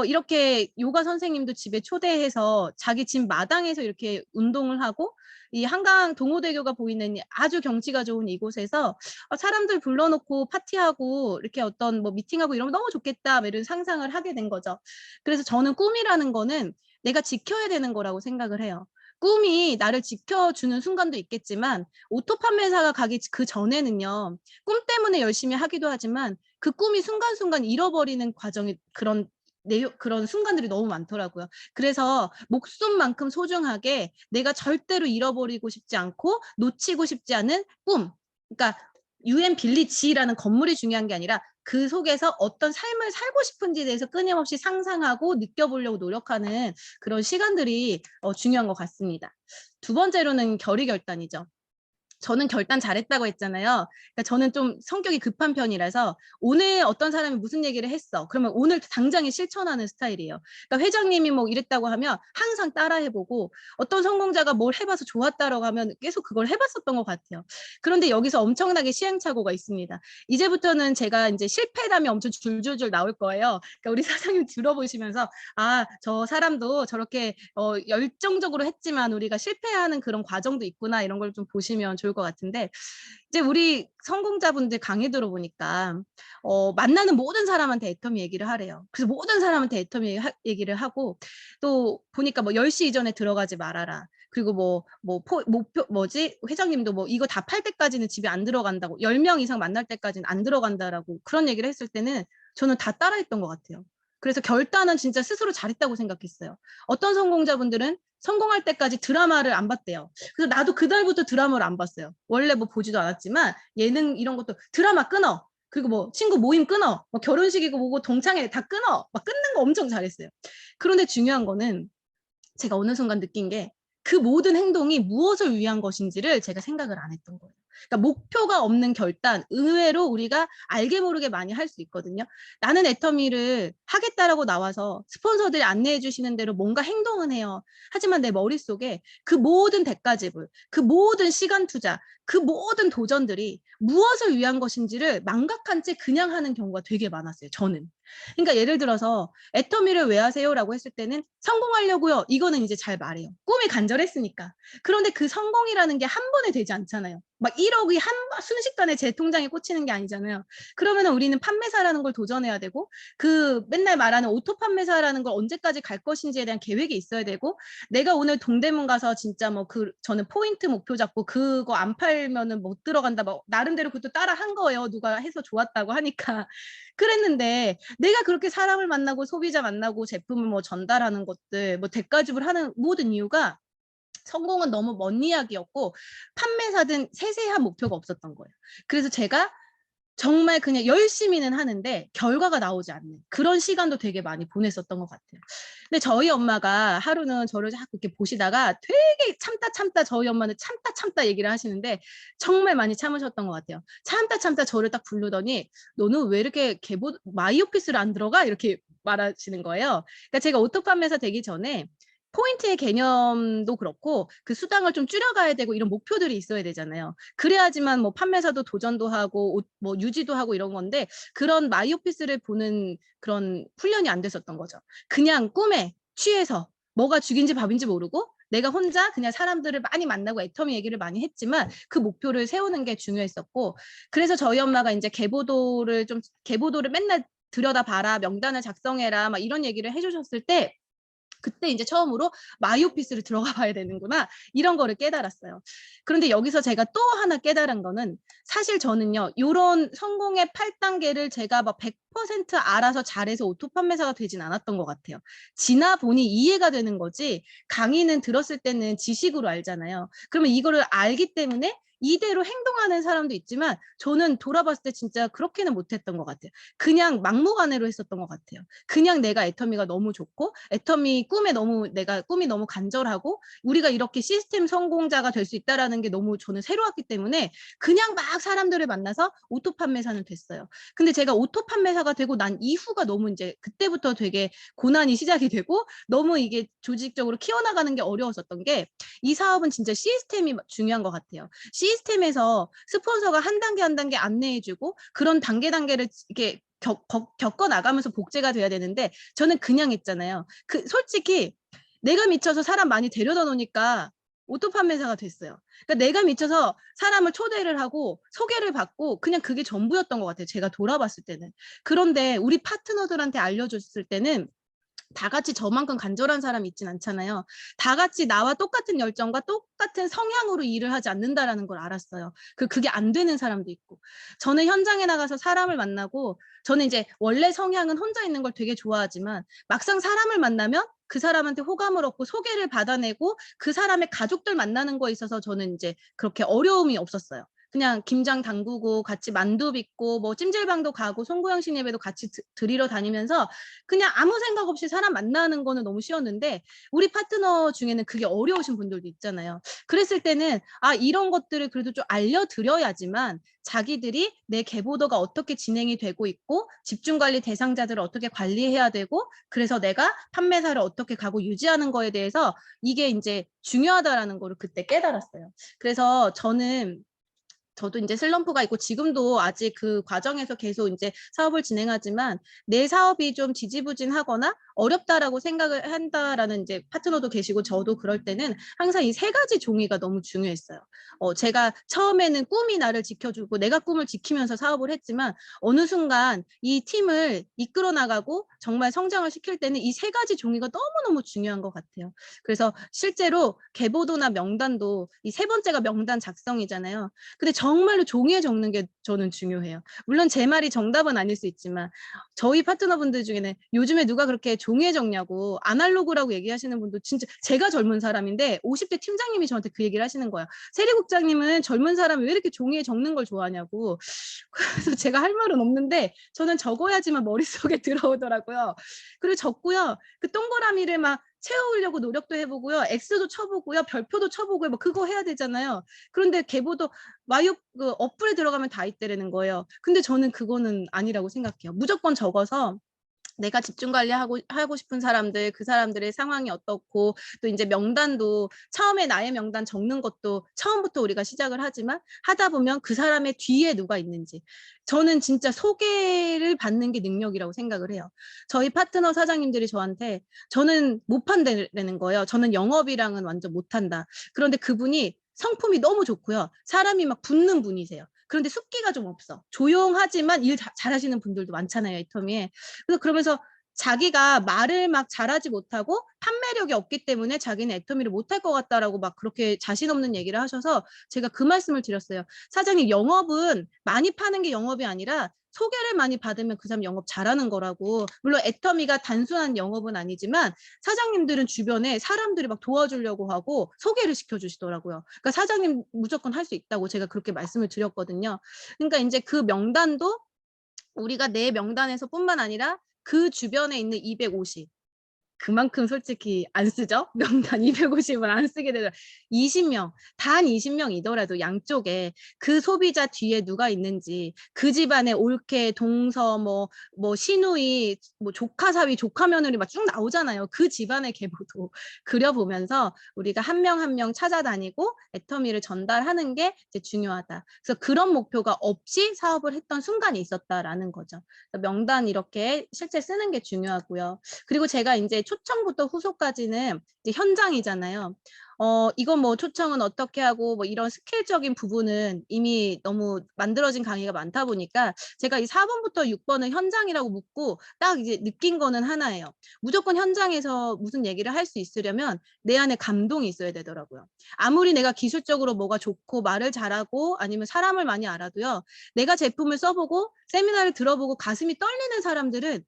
이렇게 요가 선생님도 집에 초대해서 자기 집 마당에서 이렇게 운동을 하고 이 한강 동호대교가 보이는 아주 경치가 좋은 이곳에서 사람들 불러놓고 파티하고 이렇게 어떤 뭐 미팅하고 이러면 너무 좋겠다 이런 상상을 하게 된 거죠. 그래서 저는 꿈이라는 거는 내가 지켜야 되는 거라고 생각을 해요. 꿈이 나를 지켜주는 순간도 있겠지만 오토 판매사가 가기 그 전에는요. 꿈 때문에 열심히 하기도 하지만 그 꿈이 순간순간 잃어버리는 과정이 그런 순간들이 너무 많더라고요. 그래서 목숨만큼 소중하게 내가 절대로 잃어버리고 싶지 않고 놓치고 싶지 않은 꿈. 그러니까 유엔 빌리지라는 건물이 중요한 게 아니라 그 속에서 어떤 삶을 살고 싶은지에 대해서 끊임없이 상상하고 느껴보려고 노력하는 그런 시간들이 중요한 것 같습니다. 두 번째로는 결의결단이죠. 저는 결단 잘했다고 했잖아요. 그러니까 저는 좀 성격이 급한 편이라서 오늘 어떤 사람이 무슨 얘기를 했어. 그러면 오늘 당장에 실천하는 스타일이에요. 그러니까 회장님이 뭐 이랬다고 하면 항상 따라해보고 어떤 성공자가 뭘 해봐서 좋았다라고 하면 계속 그걸 해봤었던 것 같아요. 그런데 여기서 엄청나게 시행착오가 있습니다. 이제부터는 제가 이제 실패담이 엄청 줄줄줄 나올 거예요. 그러니까 우리 사장님 들어보시면서 아, 저 사람도 저렇게 열정적으로 했지만 우리가 실패하는 그런 과정도 있구나 이런 걸 좀 보시면 좋을 것 같은데 이제 우리 성공자분들 강의 들어보니까 만나는 모든 사람한테 애터미 얘기를 하래요. 그래서 모든 사람한테 애터미 얘기를 하고 또 보니까 뭐 10시 이전에 들어가지 말아라. 그리고 목표 뭐지? 회장님도 뭐 이거 다 팔 때까지는 집에 안 들어간다고 10명 이상 만날 때까지는 안 들어간다라고 그런 얘기를 했을 때는 저는 다 따라했던 것 같아요. 그래서 결단은 진짜 스스로 잘했다고 생각했어요. 어떤 성공자분들은 성공할 때까지 드라마를 안 봤대요. 그래서 나도 그날부터 드라마를 안 봤어요. 원래 뭐 보지도 않았지만 예능 이런 것도 드라마 끊어. 그리고 뭐 친구 모임 끊어. 뭐 결혼식이고 뭐고 동창회 다 끊어. 막 끊는 거 엄청 잘했어요. 그런데 중요한 거는 제가 어느 순간 느낀 게 그 모든 행동이 무엇을 위한 것인지를 제가 생각을 안 했던 거예요. 그러니까 목표가 없는 결단, 의외로 우리가 알게 모르게 많이 할 수 있거든요. 나는 애터미를 하겠다라고 나와서 스폰서들이 안내해 주시는 대로 뭔가 행동은 해요. 하지만 내 머릿속에 그 모든 대가지불, 그 모든 시간 투자, 그 모든 도전들이 무엇을 위한 것인지를 망각한 채 그냥 하는 경우가 되게 많았어요. 저는. 그러니까 예를 들어서 애터미를 왜 하세요라고 했을 때는 성공하려고요. 이거는 이제 잘 말해요. 꿈이 간절했으니까. 그런데 그 성공이라는 게 한 번에 되지 않잖아요. 막 1억이 순식간에 제 통장에 꽂히는 게 아니잖아요. 그러면 우리는 판매사라는 걸 도전해야 되고 그 맨날 말하는 오토 판매사라는 걸 언제까지 갈 것인지에 대한 계획이 있어야 되고 내가 오늘 동대문 가서 진짜 뭐 저는 포인트 목표 잡고 그거 안 팔면은 못 들어간다. 뭐 나름대로 그것도 따라 한 거예요. 누가 해서 좋았다고 하니까. 그랬는데 내가 그렇게 사람을 만나고 소비자 만나고 제품을 뭐 전달하는 것들 뭐 대가집을 하는 모든 이유가 성공은 너무 먼 이야기였고 판매사든 세세한 목표가 없었던 거예요. 그래서 제가 정말 그냥 열심히는 하는데 결과가 나오지 않는 그런 시간도 되게 많이 보냈었던 것 같아요. 근데 저희 엄마가 하루는 저를 자꾸 이렇게 보시다가 되게 참다 저희 엄마는 참다 얘기를 하시는데 정말 많이 참으셨던 것 같아요. 참다 저를 딱 부르더니 너는 왜 이렇게 마이오피스를 안 들어가? 이렇게 말하시는 거예요. 그러니까 제가 오토 판매사 되기 전에 포인트의 개념도 그렇고 그 수당을 좀 줄여가야 되고 이런 목표들이 있어야 되잖아요. 그래야지만 뭐 판매사도 도전도 하고 뭐 유지도 하고 이런 건데 그런 마이오피스를 보는 그런 훈련이 안 됐었던 거죠. 그냥 꿈에 취해서 뭐가 죽인지 밥인지 모르고 내가 혼자 그냥 사람들을 많이 만나고 애터미 얘기를 많이 했지만 그 목표를 세우는 게 중요했었고 그래서 저희 엄마가 이제 계보도를 맨날 들여다봐라 명단을 작성해라 막 이런 얘기를 해주셨을 때 그때 이제 처음으로 마이오피스를 들어가 봐야 되는구나 이런 거를 깨달았어요. 그런데 여기서 제가 또 하나 깨달은 거는 사실 저는요 이런 성공의 8단계를 제가 막 100% 알아서 잘해서 오토 판매사가 되진 않았던 것 같아요. 지나 보니 이해가 되는 거지 강의는 들었을 때는 지식으로 알잖아요. 그러면 이거를 알기 때문에 이대로 행동하는 사람도 있지만 저는 돌아봤을 때 진짜 그렇게는 못했던 것 같아요. 그냥 막무가내로 했었던 것 같아요. 그냥 내가 애터미가 너무 좋고 애터미 내가 꿈이 너무 간절하고 우리가 이렇게 시스템 성공자가 될 수 있다라는 게 너무 저는 새로웠기 때문에 그냥 막 사람들을 만나서 오토 판매사는 됐어요. 근데 제가 오토 판매사가 되고 난 이후가 너무 이제 그때부터 되게 고난이 시작이 되고 너무 이게 조직적으로 키워나가는 게 어려웠었던 게 이 사업은 진짜 시스템이 중요한 것 같아요. 시스템에서 스폰서가 한 단계 한 단계 안내해주고 그런 단계를 이렇게 겪어 나가면서 복제가 돼야 되는데 저는 그냥 했잖아요. 솔직히 내가 미쳐서 사람 많이 데려다 놓으니까 오토 판매사가 됐어요. 그러니까 내가 미쳐서 사람을 초대를 하고 소개를 받고 그냥 그게 전부였던 것 같아요. 제가 돌아봤을 때는. 그런데 우리 파트너들한테 알려줬을 때는 다 같이 저만큼 간절한 사람이 있진 않잖아요. 다 같이 나와 똑같은 열정과 똑같은 성향으로 일을 하지 않는다라는 걸 알았어요. 그게 안 되는 사람도 있고. 저는 현장에 나가서 사람을 만나고 저는 이제 원래 성향은 혼자 있는 걸 되게 좋아하지만 막상 사람을 만나면 그 사람한테 호감을 얻고 소개를 받아내고 그 사람의 가족들 만나는 거에 있어서 저는 이제 그렇게 어려움이 없었어요. 그냥 김장 담그고 같이 만두 빚고 뭐 찜질방도 가고 송구영신 예배도 같이 드리러 다니면서 그냥 아무 생각 없이 사람 만나는 거는 너무 쉬웠는데 우리 파트너 중에는 그게 어려우신 분들도 있잖아요. 그랬을 때는 이런 것들을 그래도 좀 알려드려야지만 자기들이 내 계보도가 어떻게 진행이 되고 있고 집중관리 대상자들을 어떻게 관리해야 되고 그래서 내가 판매사를 어떻게 가고 유지하는 거에 대해서 이게 이제 중요하다라는 거를 그때 깨달았어요. 그래서 저도 이제 슬럼프가 있고 지금도 아직 그 과정에서 계속 이제 사업을 진행하지만 내 사업이 좀 지지부진하거나 어렵다라고 생각을 한다라는 이제 파트너도 계시고 저도 그럴 때는 항상 이 세 가지 종이가 너무 중요했어요. 제가 처음에는 꿈이 나를 지켜주고 내가 꿈을 지키면서 사업을 했지만 어느 순간 이 팀을 이끌어 나가고 정말 성장을 시킬 때는 이 세 가지 종이가 너무너무 중요한 것 같아요. 그래서 실제로 계보도나 명단도 이 세 번째가 명단 작성이잖아요. 근데 정말로 종이에 적는 게 저는 중요해요. 물론 제 말이 정답은 아닐 수 있지만 저희 파트너분들 중에는 요즘에 누가 그렇게 종이에 적냐고 아날로그라고 얘기하시는 분도 진짜 제가 젊은 사람인데 50대 팀장님이 저한테 그 얘기를 하시는 거예요. 세리국장님은 젊은 사람이 왜 이렇게 종이에 적는 걸 좋아하냐고. 그래서 제가 할 말은 없는데 저는 적어야지만 머릿속에 들어오더라고요. 그리고 적고요. 그 동그라미를 막 채우려고 노력도 해보고요. X도 쳐보고요. 별표도 쳐보고요. 뭐 그거 해야 되잖아요. 그런데 계보도 어플에 들어가면 다 있대라는 거예요. 근데 저는 그거는 아니라고 생각해요. 무조건 적어서 내가 집중 관리하고 싶은 사람들, 그 사람들의 상황이 어떻고, 또 이제 명단도 처음에 나의 명단 적는 것도 처음부터 우리가 시작을 하지만 하다 보면 그 사람의 뒤에 누가 있는지. 저는 진짜 소개를 받는 게 능력이라고 생각을 해요. 저희 파트너 사장님들이 저한테 저는 못 판다는 거예요. 저는 영업이랑은 완전 못한다. 그런데 그분이 성품이 너무 좋고요. 사람이 막 붙는 분이세요. 그런데 숫기가 좀 없어. 조용하지만 일 잘하시는 분들도 많잖아요, 애터미에. 그래서 그러면서 자기가 말을 막 잘하지 못하고 판매력이 없기 때문에 자기는 애터미를 못할 것 같다라고 막 그렇게 자신 없는 얘기를 하셔서 제가 그 말씀을 드렸어요. 사장님, 영업은 많이 파는 게 영업이 아니라 소개를 많이 받으면 그 사람 영업 잘하는 거라고. 물론 애터미가 단순한 영업은 아니지만 사장님들은 주변에 사람들이 막 도와주려고 하고 소개를 시켜주시더라고요. 그러니까 사장님 무조건 할 수 있다고 제가 그렇게 말씀을 드렸거든요. 그러니까 이제 그 명단도 우리가 내 명단에서 뿐만 아니라 그 주변에 있는 250 그만큼 솔직히 안 쓰죠. 명단 250을 안 쓰게 되더라. 20명, 단 20명이더라도 양쪽에 그 소비자 뒤에 누가 있는지, 그 집안의 올케, 동서, 뭐 시누이, 뭐 조카 사위, 조카 며느리 막 쭉 나오잖아요. 그 집안의 계보도 그려보면서 우리가 한 명 한 명 찾아다니고 애터미를 전달하는 게 이제 중요하다. 그래서 그런 목표가 없이 사업을 했던 순간이 있었다라는 거죠. 명단 이렇게 실제 쓰는 게 중요하고요. 그리고 제가 이제 초청부터 후소까지는 이제 현장이잖아요. 이건 뭐 초청은 어떻게 하고 뭐 이런 스킬적인 부분은 이미 너무 만들어진 강의가 많다 보니까 제가 이 4번부터 6번은 현장이라고 묻고 딱 이제 느낀 거는 하나예요. 무조건 현장에서 무슨 얘기를 할 수 있으려면 내 안에 감동이 있어야 되더라고요. 아무리 내가 기술적으로 뭐가 좋고 말을 잘하고 아니면 사람을 많이 알아도요. 내가 제품을 써보고 세미나를 들어보고 가슴이 떨리는 사람들은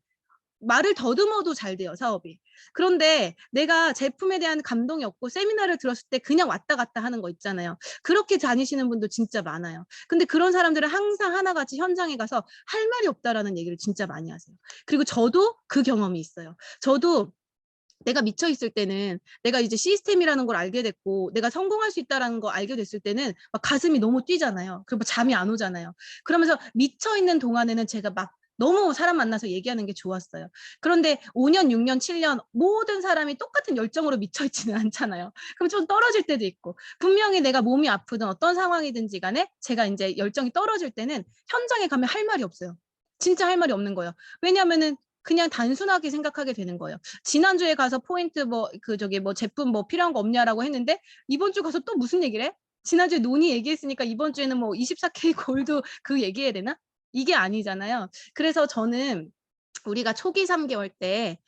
말을 더듬어도 잘 돼요, 사업이. 그런데 내가 제품에 대한 감동이 없고 세미나를 들었을 때 그냥 왔다 갔다 하는 거 있잖아요. 그렇게 다니시는 분도 진짜 많아요. 근데 그런 사람들은 항상 하나같이 현장에 가서 할 말이 없다라는 얘기를 진짜 많이 하세요. 그리고 저도 그 경험이 있어요. 저도 내가 미쳐 있을 때는, 내가 이제 시스템이라는 걸 알게 됐고 내가 성공할 수 있다라는 거 알게 됐을 때는 막 가슴이 너무 뛰잖아요. 그리고 잠이 안 오잖아요. 그러면서 미쳐 있는 동안에는 제가 막 너무 사람 만나서 얘기하는 게 좋았어요. 그런데 5년, 6년, 7년 모든 사람이 똑같은 열정으로 미쳐 있지는 않잖아요. 그럼 좀 떨어질 때도 있고, 분명히 내가 몸이 아프든 어떤 상황이든지 간에 제가 이제 열정이 떨어질 때는 현장에 가면 할 말이 없어요. 진짜 할 말이 없는 거예요. 왜냐하면은 그냥 단순하게 생각하게 되는 거예요. 지난주에 가서 포인트 뭐 제품 뭐 필요한 거 없냐라고 했는데 이번 주 가서 또 무슨 얘기를 해? 지난주에 논의 얘기했으니까 이번 주에는 뭐 24K 골드 그 얘기해야 되나? 이게 아니잖아요. 그래서 저는 우리가 초기 3개월 때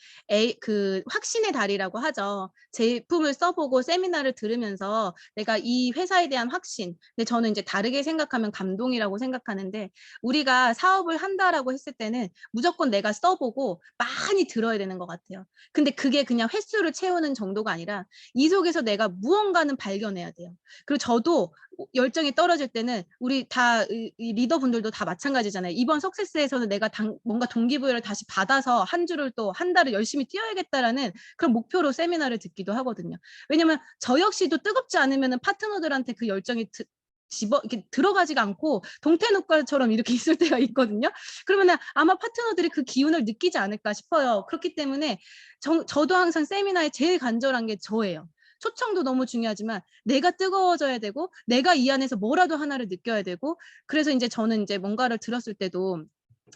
그 확신의 달이라고 하죠. 제품을 써보고 세미나를 들으면서 내가 이 회사에 대한 확신, 근데 저는 이제 다르게 생각하면 감동이라고 생각하는데, 우리가 사업을 한다라고 했을 때는 무조건 내가 써보고 많이 들어야 되는 것 같아요. 근데 그게 그냥 횟수를 채우는 정도가 아니라 이 속에서 내가 무언가는 발견해야 돼요. 그리고 저도 열정이 떨어질 때는 우리 다 이 리더분들도 다 마찬가지잖아요. 이번 석세스에서는 내가 뭔가 동기부여를 다시 받아서 한 주를 또 한 달을 열심히 뛰어야겠다라는 그런 목표로 세미나를 듣기도 하거든요. 왜냐면 저 역시도 뜨겁지 않으면 파트너들한테 그 열정이 이렇게 들어가지가 않고 동태눈깔처럼 이렇게 있을 때가 있거든요. 그러면 아마 파트너들이 그 기운을 느끼지 않을까 싶어요. 그렇기 때문에 저도 항상 세미나에 제일 간절한 게 저예요. 초청도 너무 중요하지만 내가 뜨거워져야 되고 내가 이 안에서 뭐라도 하나를 느껴야 되고, 그래서 이제 저는 이제 뭔가를 들었을 때도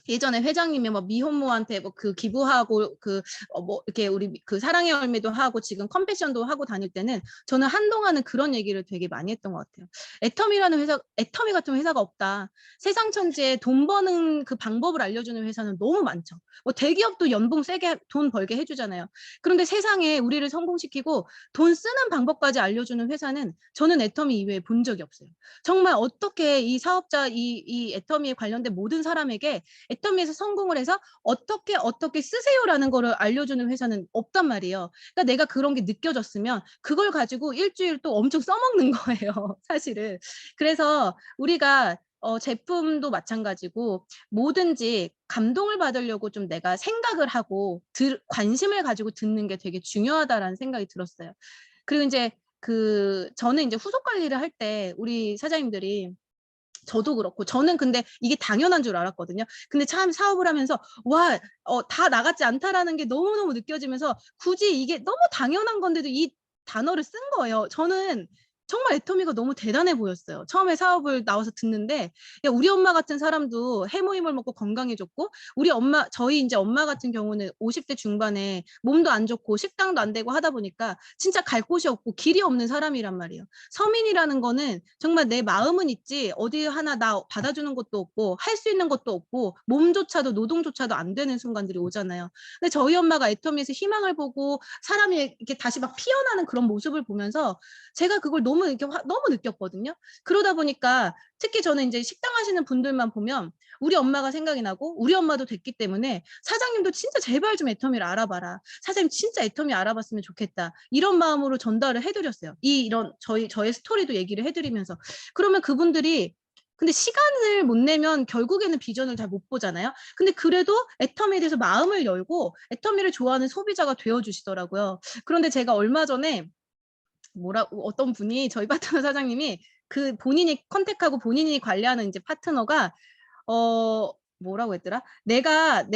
예전에 회장님이 뭐 미혼모한테 뭐 그 기부하고 뭐 이렇게 우리 그 사랑의 열매도 하고 지금 컴패션도 하고 다닐 때는 저는 한동안은 그런 얘기를 되게 많이 했던 것 같아요. 애터미 같은 회사가 없다. 세상 천지에 돈 버는 그 방법을 알려주는 회사는 너무 많죠. 뭐 대기업도 연봉 세게 돈 벌게 해주잖아요. 그런데 세상에 우리를 성공시키고 돈 쓰는 방법까지 알려주는 회사는 저는 애터미 이외에 본 적이 없어요. 정말 어떻게 이 사업자 이 애터미에 관련된 모든 사람에게 애터미에서 성공을 해서 어떻게 쓰세요라는 거를 알려주는 회사는 없단 말이에요. 그러니까 내가 그런 게 느껴졌으면 그걸 가지고 일주일 또 엄청 써먹는 거예요, 사실은. 그래서 우리가 제품도 마찬가지고 뭐든지 감동을 받으려고 좀 내가 생각을 하고 관심을 가지고 듣는 게 되게 중요하다라는 생각이 들었어요. 그리고 이제 저는 이제 후속 관리를 할 때 우리 사장님들이, 저도 그렇고 저는 근데 이게 당연한 줄 알았거든요. 근데 참 사업을 하면서 와, 다 나같지 않다라는 게 너무너무 느껴지면서 굳이 이게 너무 당연한 건데도 이 단어를 쓴 거예요. 저는 정말 애터미가 너무 대단해 보였어요. 처음에 사업을 나와서 듣는데, 야, 우리 엄마 같은 사람도 해모임을 먹고 건강해졌고, 저희 이제 엄마 같은 경우는 50대 중반에 몸도 안 좋고 식당도 안 되고 하다 보니까 진짜 갈 곳이 없고 길이 없는 사람이란 말이에요. 서민이라는 거는 정말 내 마음은 있지 어디 하나 나 받아주는 것도 없고 할 수 있는 것도 없고 몸조차도 노동조차도 안 되는 순간들이 오잖아요. 근데 저희 엄마가 애터미에서 희망을 보고 사람이 이렇게 다시 막 피어나는 그런 모습을 보면서 제가 그걸 너무 너무 느꼈거든요. 그러다 보니까 특히 저는 이제 식당 하시는 분들만 보면 우리 엄마가 생각이 나고 우리 엄마도 됐기 때문에 사장님도 진짜 제발 좀 애터미를 알아봐라. 사장님 진짜 애터미 알아봤으면 좋겠다. 이런 마음으로 전달을 해드렸어요. 이런 저의 스토리도 얘기를 해드리면서. 그러면 그분들이, 근데 시간을 못 내면 결국에는 비전을 잘 못 보잖아요. 근데 그래도 애터미에 대해서 마음을 열고 애터미를 좋아하는 소비자가 되어주시더라고요. 그런데 제가 얼마 전에 어떤 분이, 저희 파트너 사장님이 본인이 컨택하고 본인이 관리하는 이제 파트너가 뭐라고 했더라? 내가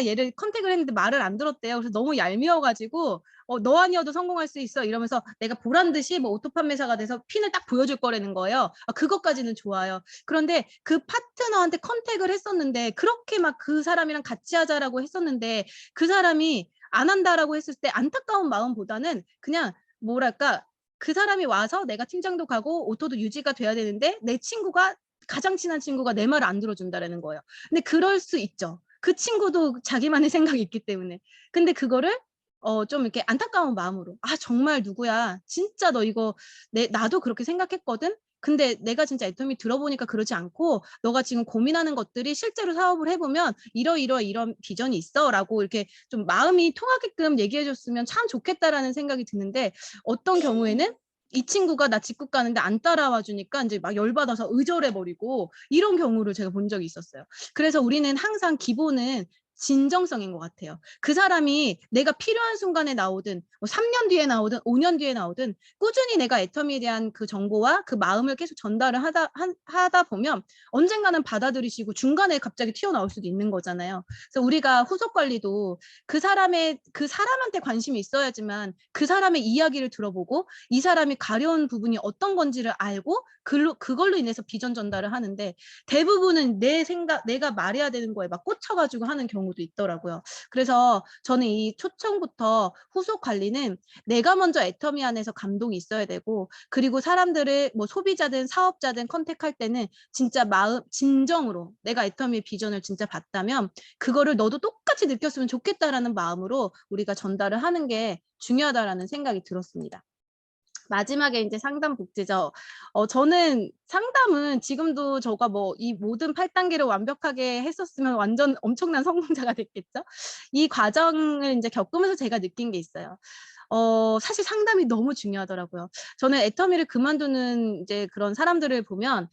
얘를 컨택을 했는데 말을 안 들었대요. 그래서 너무 얄미워가지고 너 아니어도 성공할 수 있어 이러면서 내가 보란 듯이 뭐 오토 판매사가 돼서 핀을 딱 보여줄 거라는 거예요. 그것까지는 좋아요. 그런데 그 파트너한테 컨택을 했었는데, 그렇게 막 그 사람이랑 같이 하자라고 했었는데 그 사람이 안 한다라고 했을 때 안타까운 마음보다는 그냥 뭐랄까, 그 사람이 와서 내가 팀장도 가고 오토도 유지가 돼야 되는데 내 친구가, 가장 친한 친구가 내 말을 안 들어준다라는 거예요. 근데 그럴 수 있죠. 그 친구도 자기만의 생각이 있기 때문에. 근데 그거를 좀 이렇게 안타까운 마음으로, 정말 누구야 진짜 너 이거 나도 그렇게 생각했거든. 근데 내가 진짜 애터미 들어보니까 그러지 않고 너가 지금 고민하는 것들이 실제로 사업을 해보면 이런 비전이 있어라고 이렇게 좀 마음이 통하게끔 얘기해줬으면 참 좋겠다라는 생각이 드는데 어떤 경우에는 이 친구가 나 직구 가는데 안 따라와 주니까 이제 막 열받아서 의절해버리고 이런 경우를 제가 본 적이 있었어요. 그래서 우리는 항상 기본은 진정성인 것 같아요. 그 사람이 내가 필요한 순간에 나오든 뭐 3년 뒤에 나오든 5년 뒤에 나오든 꾸준히 내가 애터미에 대한 그 정보와 그 마음을 계속 전달을 하다 보면 언젠가는 받아들이시고 중간에 갑자기 튀어나올 수도 있는 거잖아요. 그래서 우리가 후속 관리도 그 사람한테 관심이 있어야지만 그 사람의 이야기를 들어보고 이 사람이 가려운 부분이 어떤 건지를 알고 그걸로 인해서 비전 전달을 하는데 대부분은 내가 말해야 되는 거에 막 꽂혀가지고 하는 경우도 있더라고요. 그래서 저는 이 초청부터 후속 관리는 내가 먼저 애터미 안에서 감동이 있어야 되고 그리고 사람들을 뭐 소비자든 사업자든 컨택할 때는 진짜 진정으로 내가 애터미의 비전을 진짜 봤다면 그거를 너도 똑같이 느꼈으면 좋겠다라는 마음으로 우리가 전달을 하는 게 중요하다라는 생각이 들었습니다. 마지막에 이제 상담 복지죠. 저는 상담은 지금도 저가 뭐 이 모든 8단계를 완벽하게 했었으면 완전 엄청난 성공자가 됐겠죠. 이 과정을 이제 겪으면서 제가 느낀 게 있어요. 사실 상담이 너무 중요하더라고요. 저는 애터미를 그만두는 이제 그런 사람들을 보면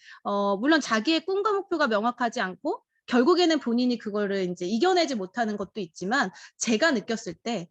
물론 자기의 꿈과 목표가 명확하지 않고 결국에는 본인이 그거를 이제 이겨내지 못하는 것도 있지만 제가 느꼈을 때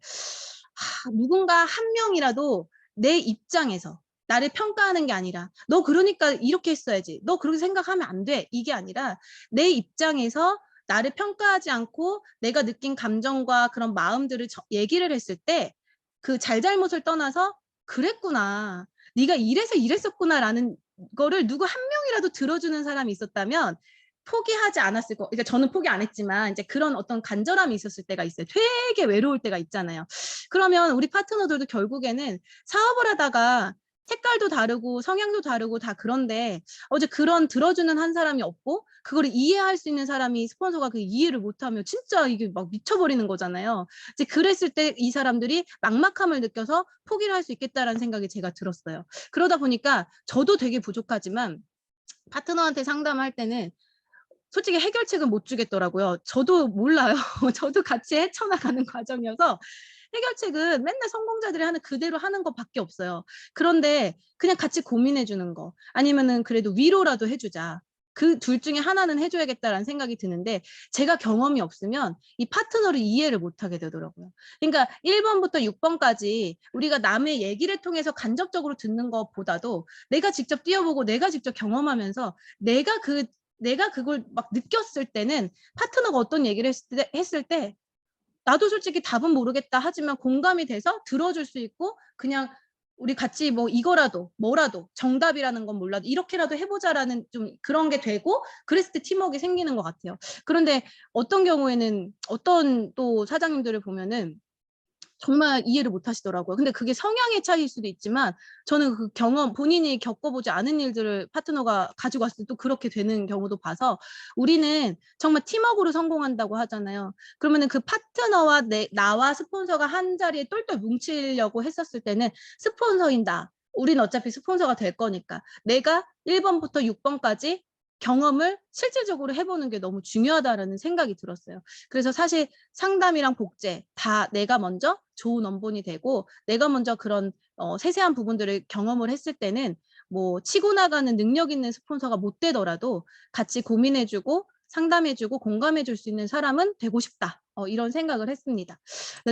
누군가 한 명이라도 내 입장에서 나를 평가하는 게 아니라 너 그러니까 이렇게 했어야지. 너 그렇게 생각하면 안 돼. 이게 아니라 내 입장에서 나를 평가하지 않고 내가 느낀 감정과 그런 마음들을 얘기를 했을 때 그 잘잘못을 떠나서 그랬구나. 네가 이래서 이랬었구나라는 거를 누구 한 명이라도 들어주는 사람이 있었다면 포기하지 않았을 거. 그러니까 저는 포기 안 했지만 이제 그런 어떤 간절함이 있었을 때가 있어요. 되게 외로울 때가 있잖아요. 그러면 우리 파트너들도 결국에는 사업을 하다가 색깔도 다르고 성향도 다르고 다 그런데 어제 그런 들어주는 한 사람이 없고 그걸 이해할 수 있는 사람이 스폰서가 그 이해를 못하면 진짜 이게 막 미쳐버리는 거잖아요. 이제 그랬을 때 이 사람들이 막막함을 느껴서 포기를 할 수 있겠다라는 생각이 제가 들었어요. 그러다 보니까 저도 되게 부족하지만 파트너한테 상담할 때는 솔직히 해결책은 못 주겠더라고요. 저도 몰라요. 저도 같이 헤쳐나가는 과정이어서 해결책은 맨날 성공자들이 하는 그대로 하는 것밖에 없어요. 그런데 그냥 같이 고민해 주는 거 아니면은 그래도 위로라도 해주자. 그 둘 중에 하나는 해줘야겠다라는 생각이 드는데 제가 경험이 없으면 이 파트너를 이해를 못하게 되더라고요. 그러니까 1번부터 6번까지 우리가 남의 얘기를 통해서 간접적으로 듣는 것보다도 내가 직접 뛰어보고 내가 직접 경험하면서 내가 그걸 막 느꼈을 때는 파트너가 어떤 얘기를 했을 때 나도 솔직히 답은 모르겠다 하지만 공감이 돼서 들어줄 수 있고 그냥 우리 같이 뭐 이거라도 뭐라도 정답이라는 건 몰라도 이렇게라도 해보자라는 좀 그런 게 되고 그랬을 때 팀워크가 생기는 것 같아요. 그런데 어떤 경우에는 어떤 또 사장님들을 보면은 정말 이해를 못 하시더라고요. 근데 그게 성향의 차이일 수도 있지만 저는 그 경험 본인이 겪어보지 않은 일들을 파트너가 가지고 왔을 때 또 그렇게 되는 경우도 봐서 우리는 정말 팀워크로 성공한다고 하잖아요. 그러면은 그 파트너와 나와 스폰서가 한 자리에 똘똘 뭉치려고 했었을 때는 스폰서인다. 우린 어차피 스폰서가 될 거니까 내가 1번부터 6번까지 경험을 실질적으로 해보는 게 너무 중요하다라는 생각이 들었어요. 그래서 사실 상담이랑 복제 다 내가 먼저 좋은 원본이 되고 내가 먼저 그런 세세한 부분들을 경험을 했을 때는 뭐 치고 나가는 능력 있는 스폰서가 못 되더라도 같이 고민해주고 상담해주고 공감해줄 수 있는 사람은 되고 싶다. 이런 생각을 했습니다.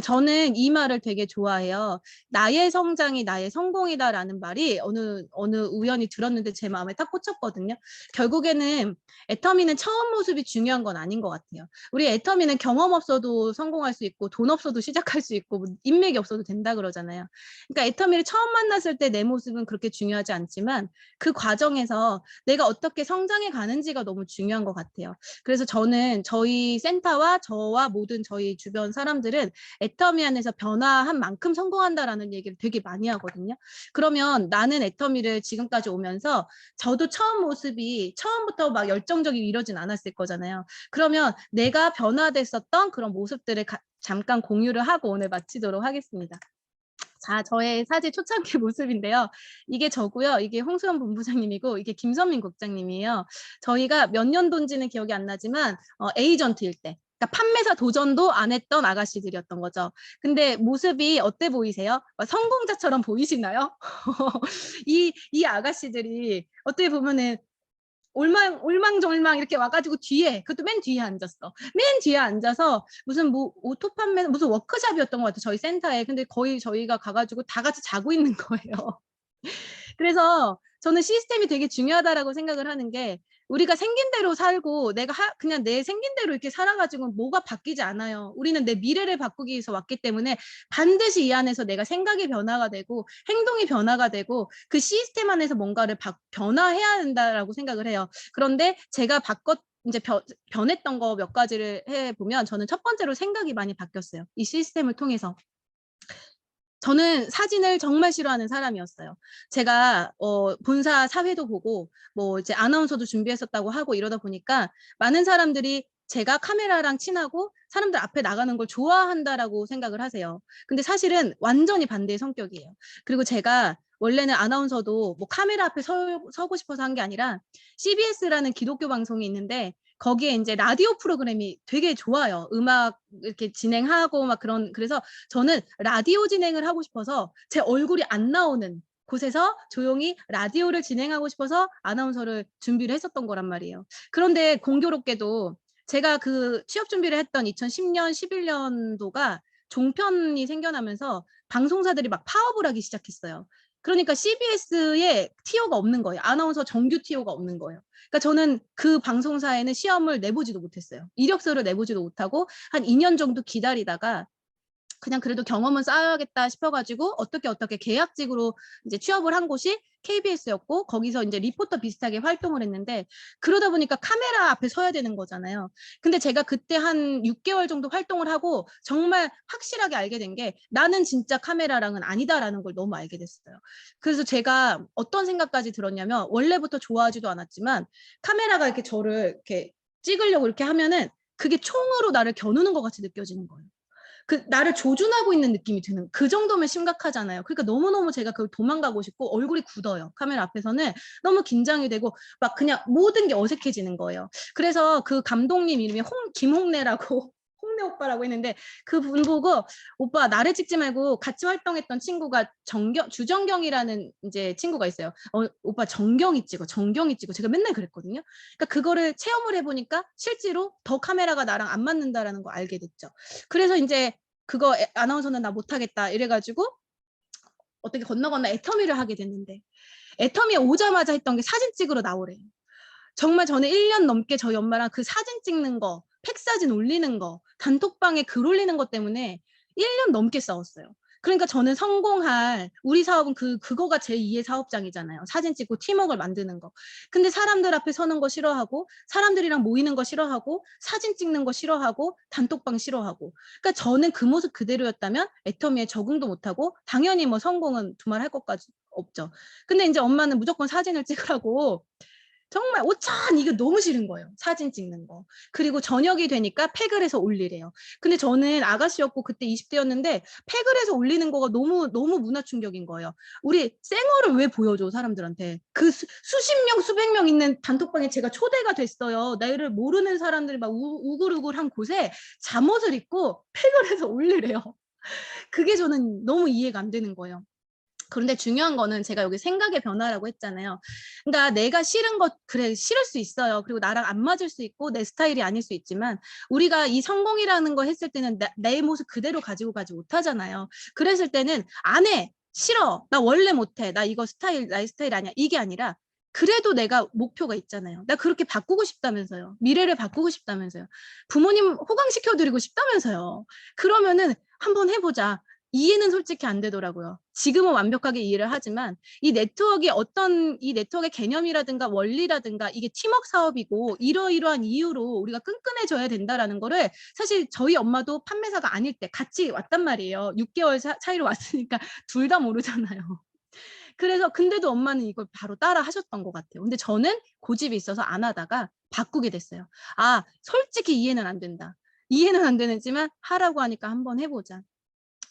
저는 이 말을 되게 좋아해요. 나의 성장이 나의 성공이다라는 말이 어느 우연히 들었는데 제 마음에 딱 꽂혔거든요. 결국에는 애터미는 처음 모습이 중요한 건 아닌 것 같아요. 우리 애터미는 경험 없어도 성공할 수 있고 돈 없어도 시작할 수 있고 인맥이 없어도 된다 그러잖아요. 그러니까 애터미를 처음 만났을 때 내 모습은 그렇게 중요하지 않지만 그 과정에서 내가 어떻게 성장해 가는지가 너무 중요한 것 같아요. 그래서 저는 저희 센터와 저와 모든 저희 주변 사람들은 애터미 안에서 변화한 만큼 성공한다라는 얘기를 되게 많이 하거든요. 그러면 나는 애터미를 지금까지 오면서 저도 처음부터 막 열정적이 이러진 않았을 거잖아요. 그러면 내가 변화됐었던 그런 모습들을 잠깐 공유를 하고 오늘 마치도록 하겠습니다. 자, 저의 사제 초창기 모습인데요. 이게 저고요. 이게 홍수연 본부장님이고 이게 김선민 국장님이에요. 저희가 몇 년도인지는 기억이 안 나지만 에이전트일 때. 그러니까 판매사 도전도 안 했던 아가씨들이었던 거죠. 근데 모습이 어때 보이세요? 성공자처럼 보이시나요? 이 아가씨들이 어떻게 보면은 올망졸망 이렇게 와가지고 뒤에, 그것도 맨 뒤에 앉았어. 맨 뒤에 앉아서 무슨 뭐 오토 판매, 무슨 워크샵이었던 것 같아요. 저희 센터에. 근데 거의 저희가 가가지고 다 같이 자고 있는 거예요. 그래서 저는 시스템이 되게 중요하다라고 생각을 하는 게 우리가 생긴 대로 살고 내가 그냥 내 생긴 대로 이렇게 살아가지고 뭐가 바뀌지 않아요. 우리는 내 미래를 바꾸기 위해서 왔기 때문에 반드시 이 안에서 내가 생각이 변화가 되고 행동이 변화가 되고 그 시스템 안에서 뭔가를 변화해야 된다라고 생각을 해요. 그런데 제가 이제 변했던 거 몇 가지를 해보면 저는 첫 번째로 생각이 많이 바뀌었어요. 이 시스템을 통해서. 저는 사진을 정말 싫어하는 사람이었어요. 제가 본사 사회도 보고 뭐 이제 아나운서도 준비했었다고 하고 이러다 보니까 많은 사람들이 제가 카메라랑 친하고 사람들 앞에 나가는 걸 좋아한다라고 생각을 하세요. 근데 사실은 완전히 반대의 성격이에요. 그리고 제가 원래는 아나운서도 뭐 카메라 앞에 서고 싶어서 한 게 아니라 CBS라는 기독교 방송이 있는데 거기에 이제 라디오 프로그램이 되게 좋아요. 음악 이렇게 진행하고 막 그래서 저는 라디오 진행을 하고 싶어서 제 얼굴이 안 나오는 곳에서 조용히 라디오를 진행하고 싶어서 아나운서를 준비를 했었던 거란 말이에요. 그런데 공교롭게도 제가 그 취업 준비를 했던 2010년, 11년도가 종편이 생겨나면서 방송사들이 막 파업을 하기 시작했어요. 그러니까 CBS에 티오가 없는 거예요. 아나운서 정규 티오가 없는 거예요. 그러니까 저는 그 방송사에는 시험을 내보지도 못했어요. 이력서를 내보지도 못하고 한 2년 정도 기다리다가 그냥 그래도 경험은 쌓아야겠다 싶어가지고 어떻게 계약직으로 이제 취업을 한 곳이 KBS였고 거기서 이제 리포터 비슷하게 활동을 했는데 그러다 보니까 카메라 앞에 서야 되는 거잖아요. 근데 제가 그때 한 6개월 정도 활동을 하고 정말 확실하게 알게 된 게 나는 진짜 카메라랑은 아니다라는 걸 너무 알게 됐어요. 그래서 제가 어떤 생각까지 들었냐면 원래부터 좋아하지도 않았지만 카메라가 이렇게 저를 이렇게 찍으려고 이렇게 하면은 그게 총으로 나를 겨누는 것 같이 느껴지는 거예요. 그 나를 조준하고 있는 느낌이 드는 그 정도면 심각하잖아요. 그러니까 너무너무 제가 그걸 도망가고 싶고 얼굴이 굳어요. 카메라 앞에서는 너무 긴장이 되고 막 그냥 모든 게 어색해지는 거예요. 그래서 그 감독님 이름이 김홍래라고 홍래 오빠라고 했는데 그분 보고 오빠 나를 찍지 말고 같이 활동했던 친구가 주정경이라는 이제 친구가 있어요. 오빠 정경이 찍어 제가 맨날 그랬거든요. 그러니까 그거를 체험을 해보니까 실제로 더 카메라가 나랑 안 맞는다라는 거 알게 됐죠. 그래서 이제 그거 아나운서는 나 못하겠다 이래가지고 어떻게 건너 애터미를 하게 됐는데 애터미에 오자마자 했던 게 사진 찍으러 나오래요. 정말 저는 1년 넘게 저희 엄마랑 그 사진 찍는 거, 팩사진 올리는 거, 단톡방에 글 올리는 것 때문에 1년 넘게 싸웠어요. 그러니까 저는 우리 사업은 그거가 제2의 사업장이잖아요. 사진 찍고 팀워크를 만드는 거. 근데 사람들 앞에 서는 거 싫어하고 사람들이랑 모이는 거 싫어하고 사진 찍는 거 싫어하고 단톡방 싫어하고. 그러니까 저는 그 모습 그대로였다면 애터미에 적응도 못하고 당연히 뭐 성공은 두말할 것까지 없죠. 근데 이제 엄마는 무조건 사진을 찍으라고 정말 오찬 이게 너무 싫은 거예요. 사진 찍는 거. 그리고 저녁이 되니까 팩을 해서 올리래요. 근데 저는 아가씨였고 그때 20대였는데 팩을 해서 올리는 거가 너무 문화 충격인 거예요. 우리 생얼을 왜 보여줘 사람들한테. 그 수십 명 수백 명 있는 단톡방에 제가 초대가 됐어요. 나를 모르는 사람들이 막 우글우글한 곳에 잠옷을 입고 팩을 해서 올리래요. 그게 저는 너무 이해가 안 되는 거예요. 그런데 중요한 거는 제가 여기 생각의 변화라고 했잖아요. 그러니까 내가 싫은 것 그래 싫을 수 있어요. 그리고 나랑 안 맞을 수 있고 내 스타일이 아닐 수 있지만 우리가 이 성공이라는 거 했을 때는 내 모습 그대로 가지고 가지 못하잖아요. 그랬을 때는 안 해. 싫어. 나 원래 못해. 나의 스타일 아니야. 이게 아니라 그래도 내가 목표가 있잖아요. 나 그렇게 바꾸고 싶다면서요. 미래를 바꾸고 싶다면서요. 부모님 호강시켜드리고 싶다면서요. 그러면은 한번 해보자. 이해는 솔직히 안 되더라고요. 지금은 완벽하게 이해를 하지만 이 네트워크의 개념이라든가 원리라든가 이게 팀워크 사업이고 이러이러한 이유로 우리가 끈끈해져야 된다라는 거를 사실 저희 엄마도 판매사가 아닐 때 같이 왔단 말이에요. 6개월 차이로 왔으니까 둘 다 모르잖아요. 그래서 근데도 엄마는 이걸 바로 따라 하셨던 것 같아요. 근데 저는 고집이 있어서 안 하다가 바꾸게 됐어요. 아, 솔직히 이해는 안 된다. 이해는 안 되지만 하라고 하니까 한번 해보자.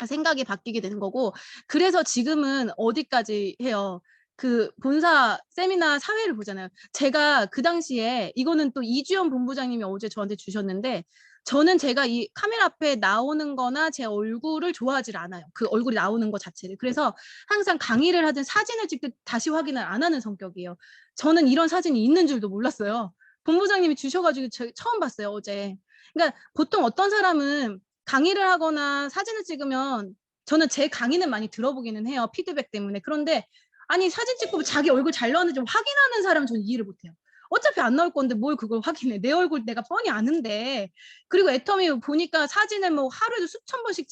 생각이 바뀌게 되는 거고, 그래서 지금은 어디까지 해요. 그 본사 세미나 사회를 보잖아요. 제가 그 당시에 이거는 또 이주연 본부장님이 어제 저한테 주셨는데, 저는 제가 이 카메라 앞에 나오는 거나 제 얼굴을 좋아하질 않아요. 그 얼굴이 나오는 것 자체를. 그래서 항상 강의를 하든 사진을 찍든 다시 확인을 안 하는 성격이에요. 저는 이런 사진이 있는 줄도 몰랐어요. 본부장님이 주셔가지고 처음 봤어요, 어제. 그러니까 보통 어떤 사람은 강의를 하거나 사진을 찍으면, 저는 제 강의는 많이 들어보기는 해요. 피드백 때문에. 그런데 아니 사진 찍고 자기 얼굴 잘 나왔는지 좀 확인하는 사람은 저는 이해를 못해요. 어차피 안 나올 건데 뭘 그걸 확인해. 내 얼굴 내가 뻔히 아는데. 그리고 애터미 보니까 사진을 뭐 하루에도 수천 번씩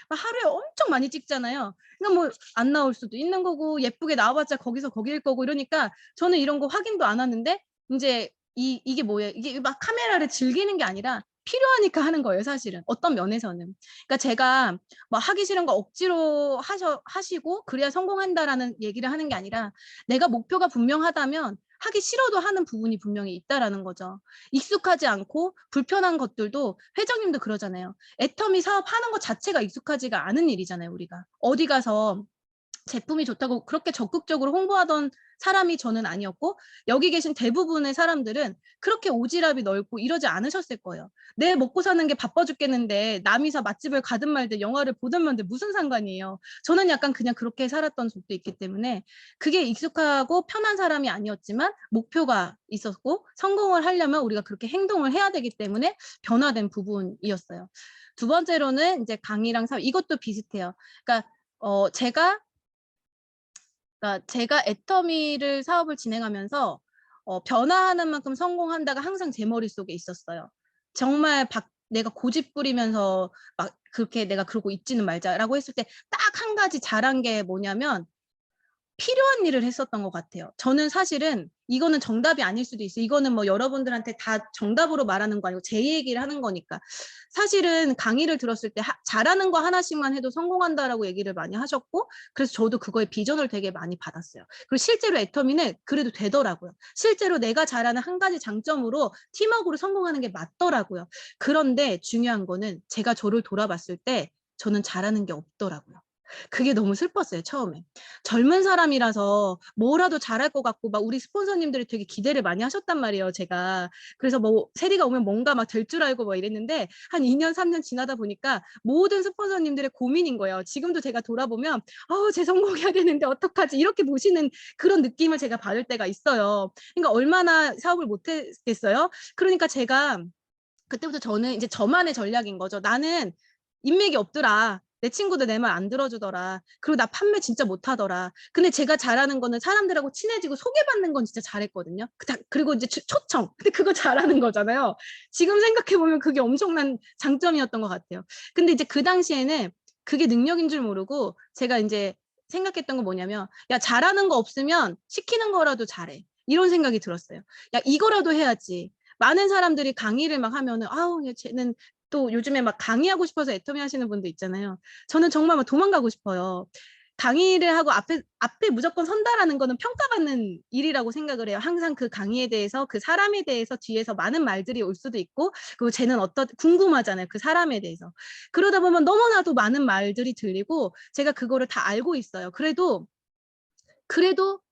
하루에 엄청 많이 찍잖아요. 그러니까 뭐 안 나올 수도 있는 거고, 예쁘게 나와봤자 거기서 거기일 거고, 이러니까 저는 이런 거 확인도 안 하는데, 이제 이게 뭐예요? 이게 막 카메라를 즐기는 게 아니라 필요하니까 하는 거예요, 사실은. 어떤 면에서는. 그러니까 제가 뭐 하기 싫은 거 억지로 하시고 그래야 성공한다라는 얘기를 하는 게 아니라, 내가 목표가 분명하다면 하기 싫어도 하는 부분이 분명히 있다라는 거죠. 익숙하지 않고 불편한 것들도, 회장님도 그러잖아요. 애터미 사업 하는 것 자체가 익숙하지가 않은 일이잖아요, 우리가. 어디 가서 제품이 좋다고 그렇게 적극적으로 홍보하던 사람이 저는 아니었고, 여기 계신 대부분의 사람들은 그렇게 오지랖이 넓고 이러지 않으셨을 거예요. 내 먹고 사는 게 바빠 죽겠는데 남이 사 맛집을 가든 말든 영화를 보든 말든 무슨 상관이에요. 저는 약간 그냥 그렇게 살았던 적도 있기 때문에 그게 익숙하고 편한 사람이 아니었지만, 목표가 있었고 성공을 하려면 우리가 그렇게 행동을 해야 되기 때문에 변화된 부분이었어요. 두 번째로는 이제 강의랑 사업, 이것도 비슷해요. 그러니까 제가 애터미를 사업을 진행하면서 변화하는 만큼 성공한다가 항상 제 머릿속에 있었어요. 정말 내가 고집 부리면서 막 그렇게 내가 그러고 있지는 말자라고 했을 때 딱 한 가지 잘한 게 뭐냐면, 필요한 일을 했었던 것 같아요. 저는 사실은 이거는 정답이 아닐 수도 있어요. 이거는 뭐 여러분들한테 다 정답으로 말하는 거 아니고 제 얘기를 하는 거니까. 사실은 강의를 들었을 때 잘하는 거 하나씩만 해도 성공한다라고 얘기를 많이 하셨고, 그래서 저도 그거에 비전을 되게 많이 받았어요. 그리고 실제로 애터미는 그래도 되더라고요. 실제로 내가 잘하는 한 가지 장점으로 팀워크로 성공하는 게 맞더라고요. 그런데 중요한 거는, 제가 저를 돌아봤을 때 저는 잘하는 게 없더라고요. 그게 너무 슬펐어요, 처음에. 젊은 사람이라서 뭐라도 잘할 것 같고, 막 우리 스폰서님들이 되게 기대를 많이 하셨단 말이에요, 제가. 그래서 뭐 세리가 오면 뭔가 막 될 줄 알고 막 이랬는데, 한 2년, 3년 지나다 보니까 모든 스폰서님들의 고민인 거예요. 지금도 제가 돌아보면, 제 성공해야 되는데 어떡하지? 이렇게 보시는 그런 느낌을 제가 받을 때가 있어요. 그러니까 얼마나 사업을 못했겠어요? 그러니까 제가 그때부터 저는 이제 저만의 전략인 거죠. 나는 인맥이 없더라. 내 친구들 내 말 안 들어주더라. 그리고 나 판매 진짜 못하더라. 근데 제가 잘하는 거는 사람들하고 친해지고 소개받는 건 진짜 잘했거든요. 그리고 이제 초청. 근데 그거 잘하는 거잖아요. 지금 생각해보면 그게 엄청난 장점이었던 것 같아요. 근데 이제 그 당시에는 그게 능력인 줄 모르고, 제가 이제 생각했던 건 뭐냐면, 야, 잘하는 거 없으면 시키는 거라도 잘해. 이런 생각이 들었어요. 야, 이거라도 해야지. 많은 사람들이 강의를 막 하면은, 아우, 쟤는 또 요즘에 막 강의하고 싶어서 애터미 하시는 분들 있잖아요. 저는 정말 막 도망가고 싶어요. 강의를 하고 앞에 무조건 선다라는 거는 평가받는 일이라고 생각을 해요. 항상 그 강의에 대해서, 그 사람에 대해서 뒤에서 많은 말들이 올 수도 있고, 그리고 쟤는 궁금하잖아요, 그 사람에 대해서. 그러다 보면 너무나도 많은 말들이 들리고, 제가 그거를 다 알고 있어요. 그래도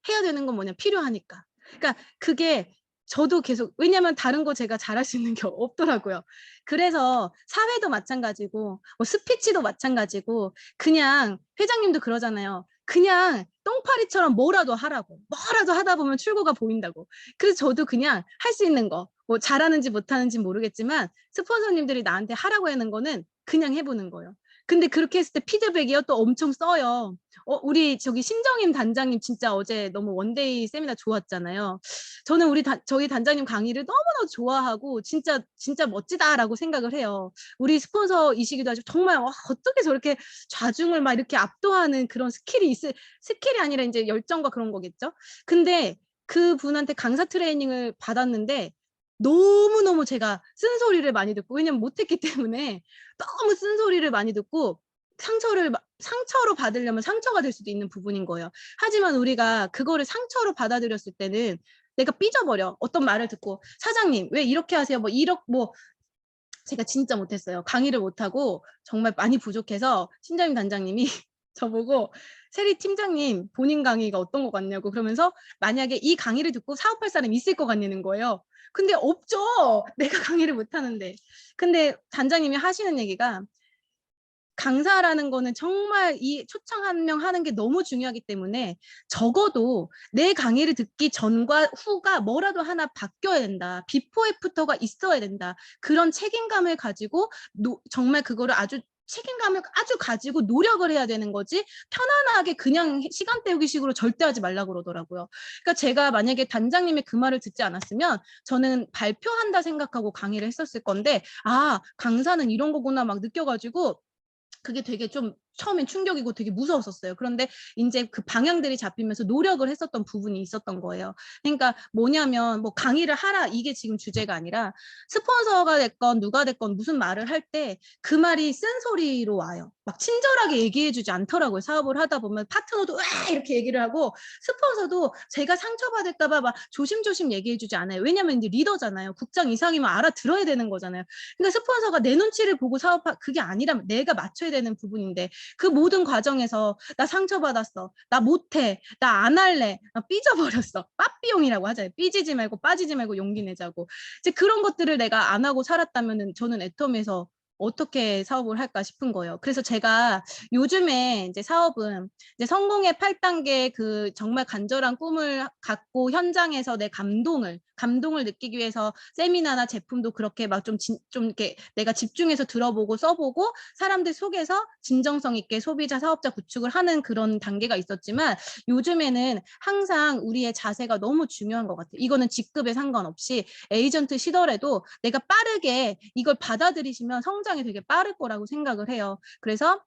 해야 되는 건 뭐냐, 필요하니까. 그러니까 그게 저도 계속, 왜냐면 다른 거 제가 잘할 수 있는 게 없더라고요. 그래서 사회도 마찬가지고, 뭐 스피치도 마찬가지고, 그냥 회장님도 그러잖아요. 그냥 똥파리처럼 뭐라도 하라고. 뭐라도 하다 보면 출구가 보인다고. 그래서 저도 그냥 할 수 있는 거, 뭐 잘하는지 못하는지 모르겠지만 스폰서님들이 나한테 하라고 하는 거는 그냥 해보는 거예요. 근데 그렇게 했을 때 피드백이요 또 엄청 써요. 우리 저기 신정임 단장님 진짜 어제 너무 원데이 세미나 좋았잖아요. 저는 저희 단장님 강의를 너무너무 좋아하고 진짜 진짜 멋지다라고 생각을 해요. 우리 스폰서이시기도 하죠. 정말 어떻게 저렇게 좌중을 막 이렇게 압도하는 그런 스킬이 아니라 이제 열정과 그런 거겠죠. 근데 그 분한테 강사 트레이닝을 받았는데 너무너무 제가 쓴소리를 많이 듣고, 왜냐면 못했기 때문에 너무 쓴소리를 많이 듣고, 상처로 받으려면 상처가 될 수도 있는 부분인 거예요. 하지만 우리가 그거를 상처로 받아들였을 때는 내가 삐져버려. 어떤 말을 듣고, 사장님 왜 이렇게 하세요? 뭐 제가 진짜 못했어요. 강의를 못하고 정말 많이 부족해서 신정임 단장님이 저보고 세리 팀장님 본인 강의가 어떤 것 같냐고 그러면서 만약에 이 강의를 듣고 사업할 사람이 있을 것 같냐는 거예요. 근데 없죠. 내가 강의를 못하는데. 근데 단장님이 하시는 얘기가 강사라는 거는 정말 이 초청 한 명 하는 게 너무 중요하기 때문에 적어도 내 강의를 듣기 전과 후가 뭐라도 하나 바뀌어야 된다. 비포 애프터가 있어야 된다. 그런 책임감을 가지고 정말 그거를 아주 책임감을 아주 가지고 노력을 해야 되는 거지 편안하게 그냥 시간 때우기 식으로 절대 하지 말라고 그러더라고요. 그러니까 제가 만약에 단장님의 그 말을 듣지 않았으면 저는 발표한다 생각하고 강의를 했었을 건데 아 강사는 이런 거구나 막 느껴가지고 그게 되게 좀 처음엔 충격이고 되게 무서웠었어요. 그런데 이제 그 방향들이 잡히면서 노력을 했었던 부분이 있었던 거예요. 그러니까 뭐냐면 뭐 강의를 하라 이게 지금 주제가 아니라 스폰서가 됐건 누가 됐건 무슨 말을 할 때 그 말이 쓴소리로 와요. 막 친절하게 얘기해주지 않더라고요. 사업을 하다 보면 파트너도 와 이렇게 얘기를 하고 스폰서도 제가 상처받을까 봐 막 조심조심 얘기해주지 않아요. 왜냐면 이제 리더잖아요. 국장 이상이면 알아들어야 되는 거잖아요. 그러니까 스폰서가 내 눈치를 보고 그게 아니라 내가 맞춰야 되는 부분인데 그 모든 과정에서 나 상처받았어. 나 못해. 나 안 할래. 나 삐져버렸어. 빠삐용이라고 하잖아요. 삐지지 말고 빠지지 말고 용기 내자고. 이제 그런 것들을 내가 안 하고 살았다면은 저는 애텀에서 어떻게 사업을 할까 싶은 거예요. 그래서 제가 요즘에 이제 사업은 이제 성공의 8단계 그 정말 간절한 꿈을 갖고 현장에서 내 감동을 느끼기 위해서 세미나나 제품도 그렇게 막 좀 이렇게 내가 집중해서 들어보고 써보고 사람들 속에서 진정성 있게 소비자 사업자 구축을 하는 그런 단계가 있었지만 요즘에는 항상 우리의 자세가 너무 중요한 것 같아요. 이거는 직급에 상관없이 에이전트 시더라도 내가 빠르게 이걸 받아들이시면 성장이 되게 빠를 거라고 생각을 해요. 그래서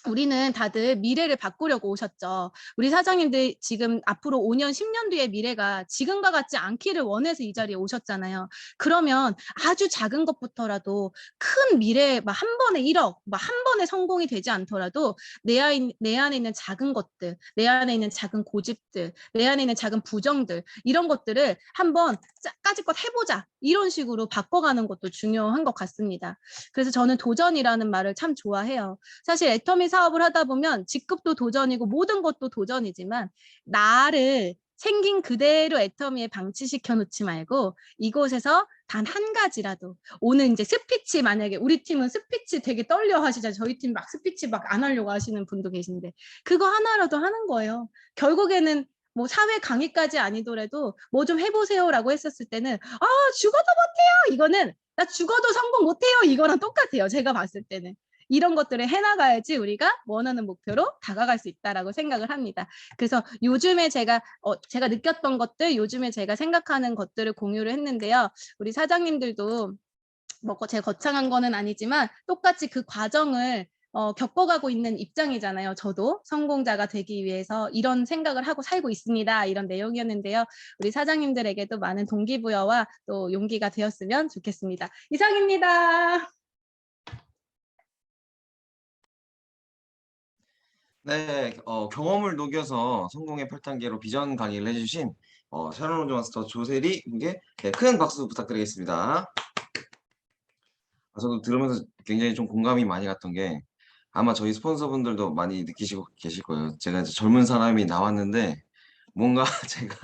우리는 다들 미래를 바꾸려고 오셨죠. 우리 사장님들 지금 앞으로 5년, 10년 뒤의 미래가 지금과 같지 않기를 원해서 이 자리에 오셨잖아요. 그러면 아주 작은 것부터라도 큰 미래, 막 한 번에 1억, 막 한 번에 성공이 되지 않더라도 내 안에 있는 작은 것들, 내 안에 있는 작은 고집들, 내 안에 있는 작은 부정들, 이런 것들을 한번 까짓것 해보자. 이런 식으로 바꿔가는 것도 중요한 것 같습니다. 그래서 저는 도전이라는 말을 참 좋아해요. 사실 애터미 사업을 하다 보면 직급도 도전이고 모든 것도 도전이지만 나를 생긴 그대로 애터미에 방치시켜 놓지 말고 이곳에서 단 한 가지라도 오늘 이제 스피치 만약에 우리 팀은 스피치 되게 떨려 하시잖아요. 저희 팀 막 스피치 막 안 하려고 하시는 분도 계신데 그거 하나라도 하는 거예요. 결국에는 뭐 사회 강의까지 아니더라도 뭐 좀 해보세요라고 했었을 때는 아 죽어도 못해요. 이거는 나 죽어도 성공 못해요. 이거랑 똑같아요. 제가 봤을 때는. 이런 것들을 해나가야지 우리가 원하는 목표로 다가갈 수 있다라고 생각을 합니다. 그래서 요즘에 제가 느꼈던 것들, 요즘에 제가 생각하는 것들을 공유를 했는데요. 우리 사장님들도 뭐 제 거창한 거는 아니지만 똑같이 그 과정을 겪어가고 있는 입장이잖아요. 저도 성공자가 되기 위해서 이런 생각을 하고 살고 있습니다. 이런 내용이었는데요. 우리 사장님들에게도 많은 동기부여와 또 용기가 되었으면 좋겠습니다. 이상입니다. 네, 경험을 녹여서 성공의 8단계로 비전 강의를 해주신 샤론 로즈 마스터 조세리 분께 네, 큰 박수 부탁드리겠습니다. 저도 들으면서 굉장히 좀 공감이 많이 갔던 게 아마 저희 스폰서분들도 많이 느끼시고 계실 거예요. 제가 이제 젊은 사람이 나왔는데 뭔가 제가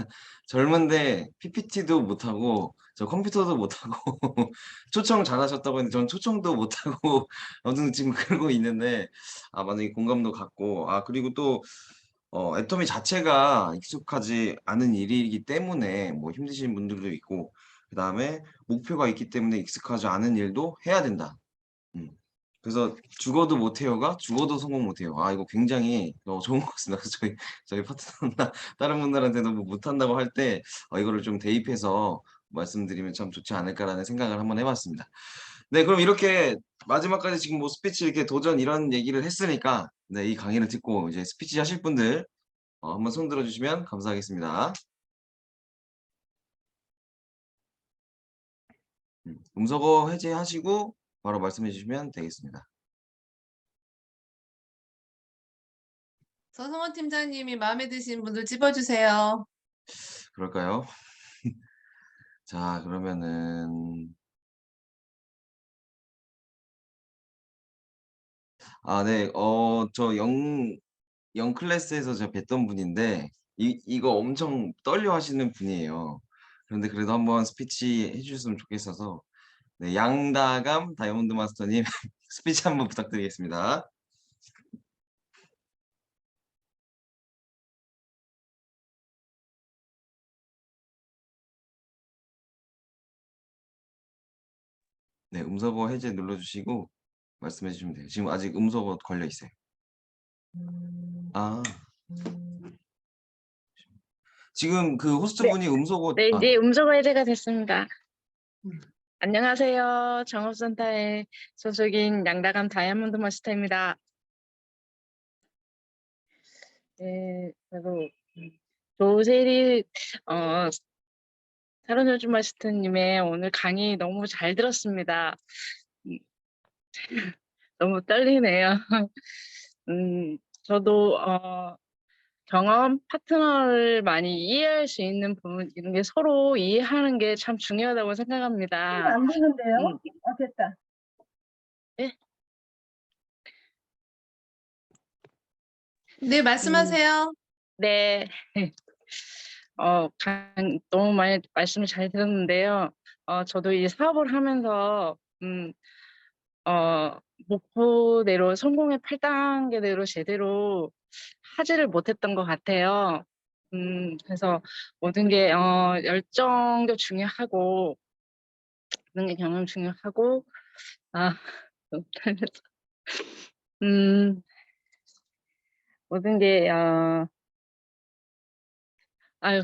젊은데 PPT도 못하고 저 컴퓨터도 못하고 초청 잘하셨다고 했는데 전 초청도 못하고 아무튼 지금 그러고 있는데 많이 공감도 갔고 그리고 또 애터미 자체가 익숙하지 않은 일이기 때문에 뭐 힘드신 분들도 있고 그다음에 목표가 있기 때문에 익숙하지 않은 일도 해야 된다. 음. 그래서 죽어도 못해요가 죽어도 성공 못해요. 이거 굉장히 좋은 것 같습니다. 그래서 저희 파트너나 다른 분들한테도 뭐 못한다고 할 때 이거를 좀 대입해서 말씀드리면 참 좋지 않을까라는 생각을 한번 해봤습니다. 네, 그럼 이렇게 마지막까지 지금 뭐 스피치 이렇게 도전 이런 얘기를 했으니까 네, 이 강의를 듣고 이제 스피치 하실 분들 한번 손 들어주시면 감사하겠습니다. 음소거 해제하시고 바로 말씀해 주시면 되겠습니다. 서성원 팀장님이 마음에 드신 분들 집어주세요. 그럴까요? 자, 그러면은 아, 네. 저 영 클래스에서 제가 뵀던 분인데 이거 엄청 떨려 하시는 분이에요. 그런데 그래도 한번 스피치 해주셨으면 좋겠어서 네, 양다감 다이아몬드 마스터님 스피치 한번 부탁드리겠습니다. 네, 음소거 해제 눌러주시고 말씀해 주시면 돼요. 지금 아직 음소거 걸려 있어요. 아, 지금 그 네, 호스트분이 음소거 네, 이제 음소거 해제가 됐습니다. 음. 안녕하세요. 정업센터의 소속인 양다감 다이아몬드 마스터입니다. 네, 그리고 조세리 사로노즈 마스터님의 오늘 강의 너무 잘 들었습니다. 음, 너무 떨리네요. 저도 경험 파트너를 많이 이해할 수 있는 부분, 이런 게 서로 이해하는 게 참 중요하다고 생각합니다. 안 되는데요? 음, 됐다. 네, 말씀하세요. 네. 너무 많이 말씀을 잘 들었는데요. 저도 이 사업을 하면서 목표대로 성공의 8단계대로 제대로 하지를 못했던 것 같아요. 그래서 모든 게 열정도 중요하고 모든 게 경험 중요하고 너무 떨려서. 모든 게 아유,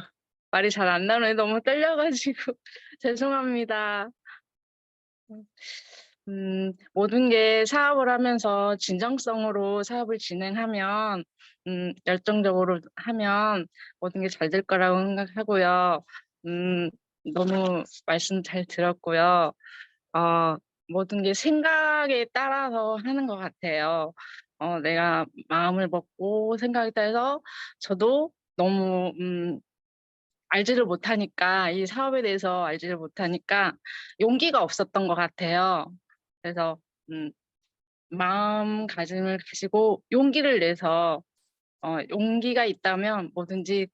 말이 잘 안 나오네. 너무 떨려가지고 죄송합니다. 모든 게 사업을 하면서 진정성으로 사업을 진행하면, 열정적으로 하면 모든 게 잘 될 거라고 생각하고요. 너무 말씀 잘 들었고요. 모든 게 생각에 따라서 하는 것 같아요. 내가 마음을 먹고 생각에 따라서 저도 너무 알지를 못하니까, 이 사업에 대해서 알지를 못하니까 용기가 없었던 것 같아요. 그래서 마음가짐을 가지고 용기를 내서 용기가 있다면 뭐든지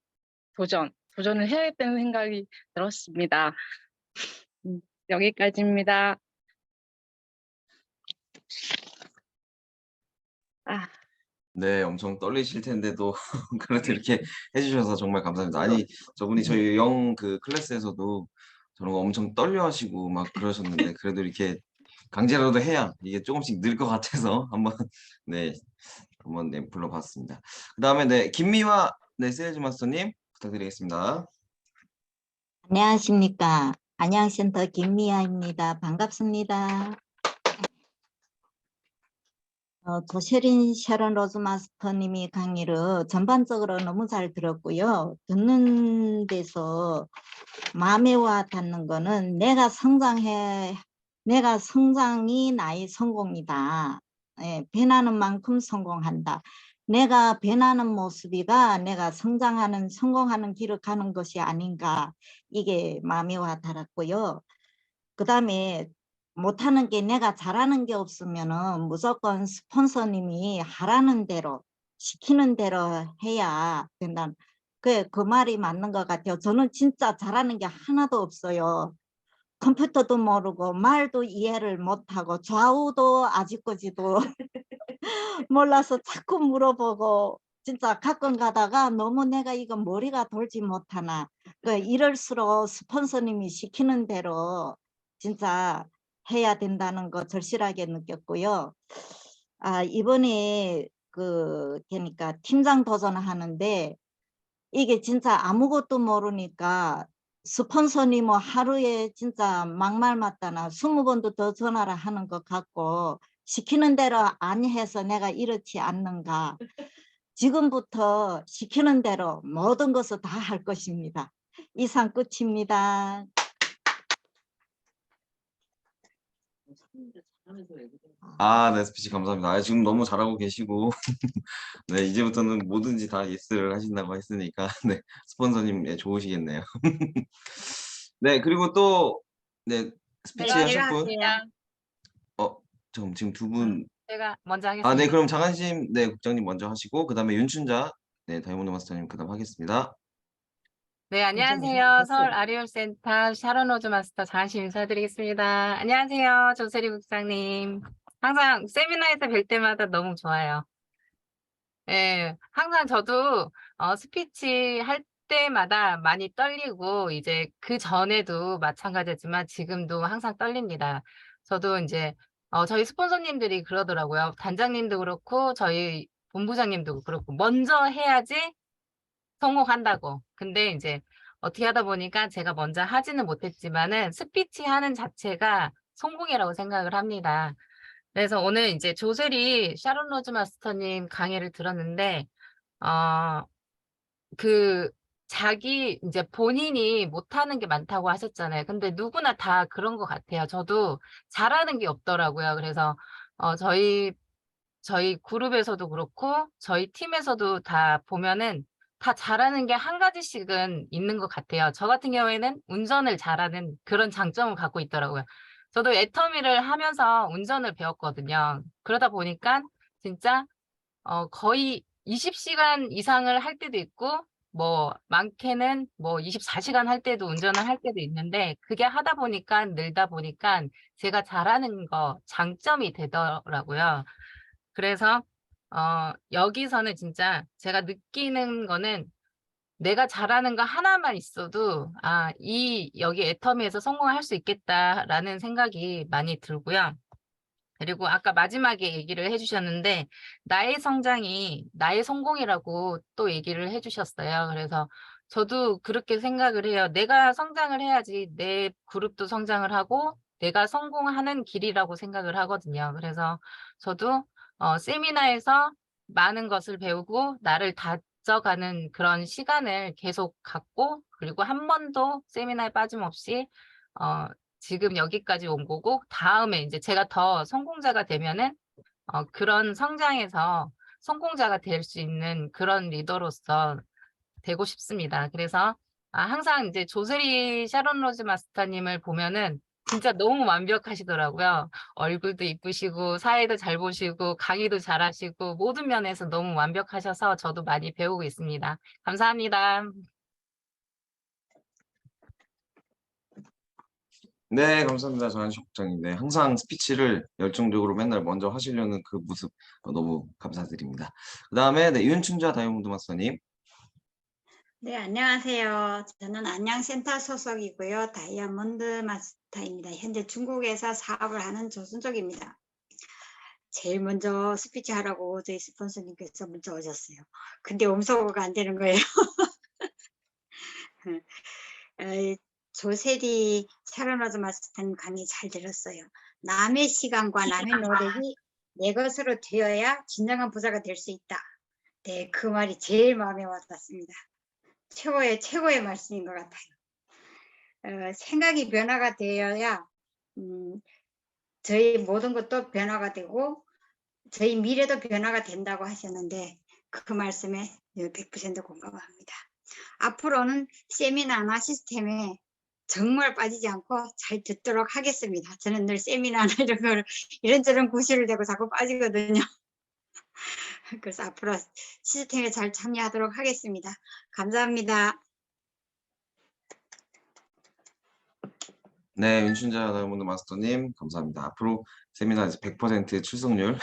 도전을 해야겠다는 생각이 들었습니다. 여기까지입니다. 네, 엄청 떨리실 텐데도 그래도 이렇게 해주셔서 정말 감사합니다. 아니, 저분이 저희 영 그 클래스에서도 저런 거 엄청 떨려 하시고 막 그러셨는데 그래도 이렇게 강제로도 해야 이게 조금씩 늘 것 같아서 네, 한번 네, 불러봤습니다. 그 다음에 네, 김미화 네, 세일즈 마스터님 부탁드리겠습니다. 안녕하십니까. 안양센터 김미아입니다. 반갑습니다. 조세린 sharon 로즈 마스터님이 강의를 전반적으로 너무 잘 들었고요. 듣는 데서 마음에 와 닿는 거는 내가 성장이 나의 성공이다. 예, 변하는 만큼 성공한다. 내가 변하는 모습이가 내가 성공하는 길을 가는 것이 아닌가. 이게 마음에 와 닿았고요. 그 다음에 못하는 게 내가 잘하는 게 없으면은 무조건 스폰서님이 하라는 대로 시키는 대로 해야 된다. 그 말이 맞는 것 같아요. 저는 진짜 잘하는 게 하나도 없어요. 컴퓨터도 모르고 말도 이해를 못하고 좌우도 아직까지도 몰라서 자꾸 물어보고 진짜 가끔 가다가 너무 내가 이거 머리가 돌지 못하나 이럴수록 스폰서님이 시키는 대로 진짜 해야 된다는 거 절실하게 느꼈고요. 이번에 그러니까 팀장 도전하는데 이게 진짜 아무것도 모르니까 스폰서님 뭐 하루에 진짜 막말 맞다나 20번도 더 전화를 하는 것 같고 시키는 대로 안 해서 내가 이렇지 않는가. 지금부터 시키는 대로 모든 것을 다 할 것입니다. 이상 끝입니다. 네, 스피치 감사합니다. 지금 너무 잘하고 계시고 네, 이제부터는 뭐든지 다 예스를 하신다고 했으니까 네, 스폰서님 예, 좋으시겠네요. 네, 그리고 또 네, 스피치 네, 하실 분 제가 할게요. 지금 두 분 제가 먼저 아, 하겠습니다. 네, 그럼 장한심, 네, 국장님 먼저 하시고, 그 다음에 윤춘자, 네, 다이몬드 마스터님 그 다음 하겠습니다. 네, 안녕하세요. 서울 아리올센터 샤론 로즈 마스터 장한심 인사드리겠습니다. 안녕하세요. 조세리 국장님. 항상 세미나에서 뵐 때마다 너무 좋아요. 예, 항상 저도 스피치 할 때마다 많이 떨리고 이제 그 전에도 마찬가지지만 지금도 항상 떨립니다. 저도 이제 저희 스폰서님들이 그러더라고요. 단장님도 그렇고 저희 본부장님도 그렇고 먼저 해야지 성공한다고. 근데 이제 어떻게 하다 보니까 제가 먼저 하지는 못했지만은 스피치 하는 자체가 성공이라고 생각을 합니다. 그래서 오늘 이제 조세리 샤론 로즈 마스터님 강의를 들었는데, 그 자기 이제 본인이 못하는 게 많다고 하셨잖아요. 근데 누구나 다 그런 것 같아요. 저도 잘하는 게 없더라고요. 그래서 저희 그룹에서도 그렇고 저희 팀에서도 다 보면은 다 잘하는 게 한 가지씩은 있는 것 같아요. 저 같은 경우에는 운전을 잘하는 그런 장점을 갖고 있더라고요. 저도 애터미를 하면서 운전을 배웠거든요. 그러다 보니까 진짜 거의 20시간 이상을 할 때도 있고 뭐 많게는 뭐 24시간 할 때도 운전을 할 때도 있는데 그게 하다 보니까 늘다 보니까 제가 잘하는 거 장점이 되더라고요. 그래서 여기서는 진짜 제가 느끼는 거는 내가 잘하는 거 하나만 있어도 여기 애터미에서 성공할 수 있겠다라는 생각이 많이 들고요. 그리고 아까 마지막에 얘기를 해주셨는데 나의 성장이 나의 성공이라고 또 얘기를 해주셨어요. 그래서 저도 그렇게 생각을 해요. 내가 성장을 해야지 내 그룹도 성장을 하고 내가 성공하는 길이라고 생각을 하거든요. 그래서 저도 세미나에서 많은 것을 배우고 나를 다져가는 그런 시간을 계속 갖고 그리고 한 번도 세미나에 빠짐없이 지금 여기까지 온 거고 다음에 이제 제가 더 성공자가 되면은 그런 성장에서 성공자가 될 수 있는 그런 리더로서 되고 싶습니다. 그래서 항상 이제 조세리 샤론 로즈 마스터님을 보면은 진짜 너무 완벽하시더라고요. 얼굴도 이쁘시고 사회도 잘 보시고 강의도 잘하시고 모든 면에서 너무 완벽하셔서 저도 많이 배우고 있습니다. 감사합니다. 네, 감사합니다. 장한심 국장님. 네, 항상 스피치를 열정적으로 맨날 먼저 하시려는 그 모습 너무 감사드립니다. 그 다음에 네, 윤춘자 다이몬드 마스터님. 네, 안녕하세요. 저는 안양센터 소속이고요. 다이아몬드 마스터입니다. 현재 중국에서 사업을 하는 조순족입니다. 제일 먼저 스피치 하라고 저희 스폰서님께서 문자 오셨어요. 근데 음소거가 안 되는 거예요. 조세리 샤론 로즈 마스터님 강의 잘 들었어요. 남의 시간과 남의 노력이 내 것으로 되어야 진정한 부자가 될 수 있다. 네, 그 말이 제일 마음에 와닿습니다. 최고의 말씀인 것 같아요. 생각이 변화가 되어야 저희 모든 것도 변화가 되고 저희 미래도 변화가 된다고 하셨는데 그 말씀에 100% 공감합니다. 앞으로는 세미나나 시스템에 정말 빠지지 않고 잘 듣도록 하겠습니다. 저는 늘 세미나나 이런 걸 이런저런 구실을 대고 자꾸 빠지거든요. 그래서 앞으로 시스템에 잘 참여하도록 하겠습니다. 감사합니다. 네, 윤춘자 다이몬드 마스터님 감사합니다. 앞으로 세미나에서 100% 출석률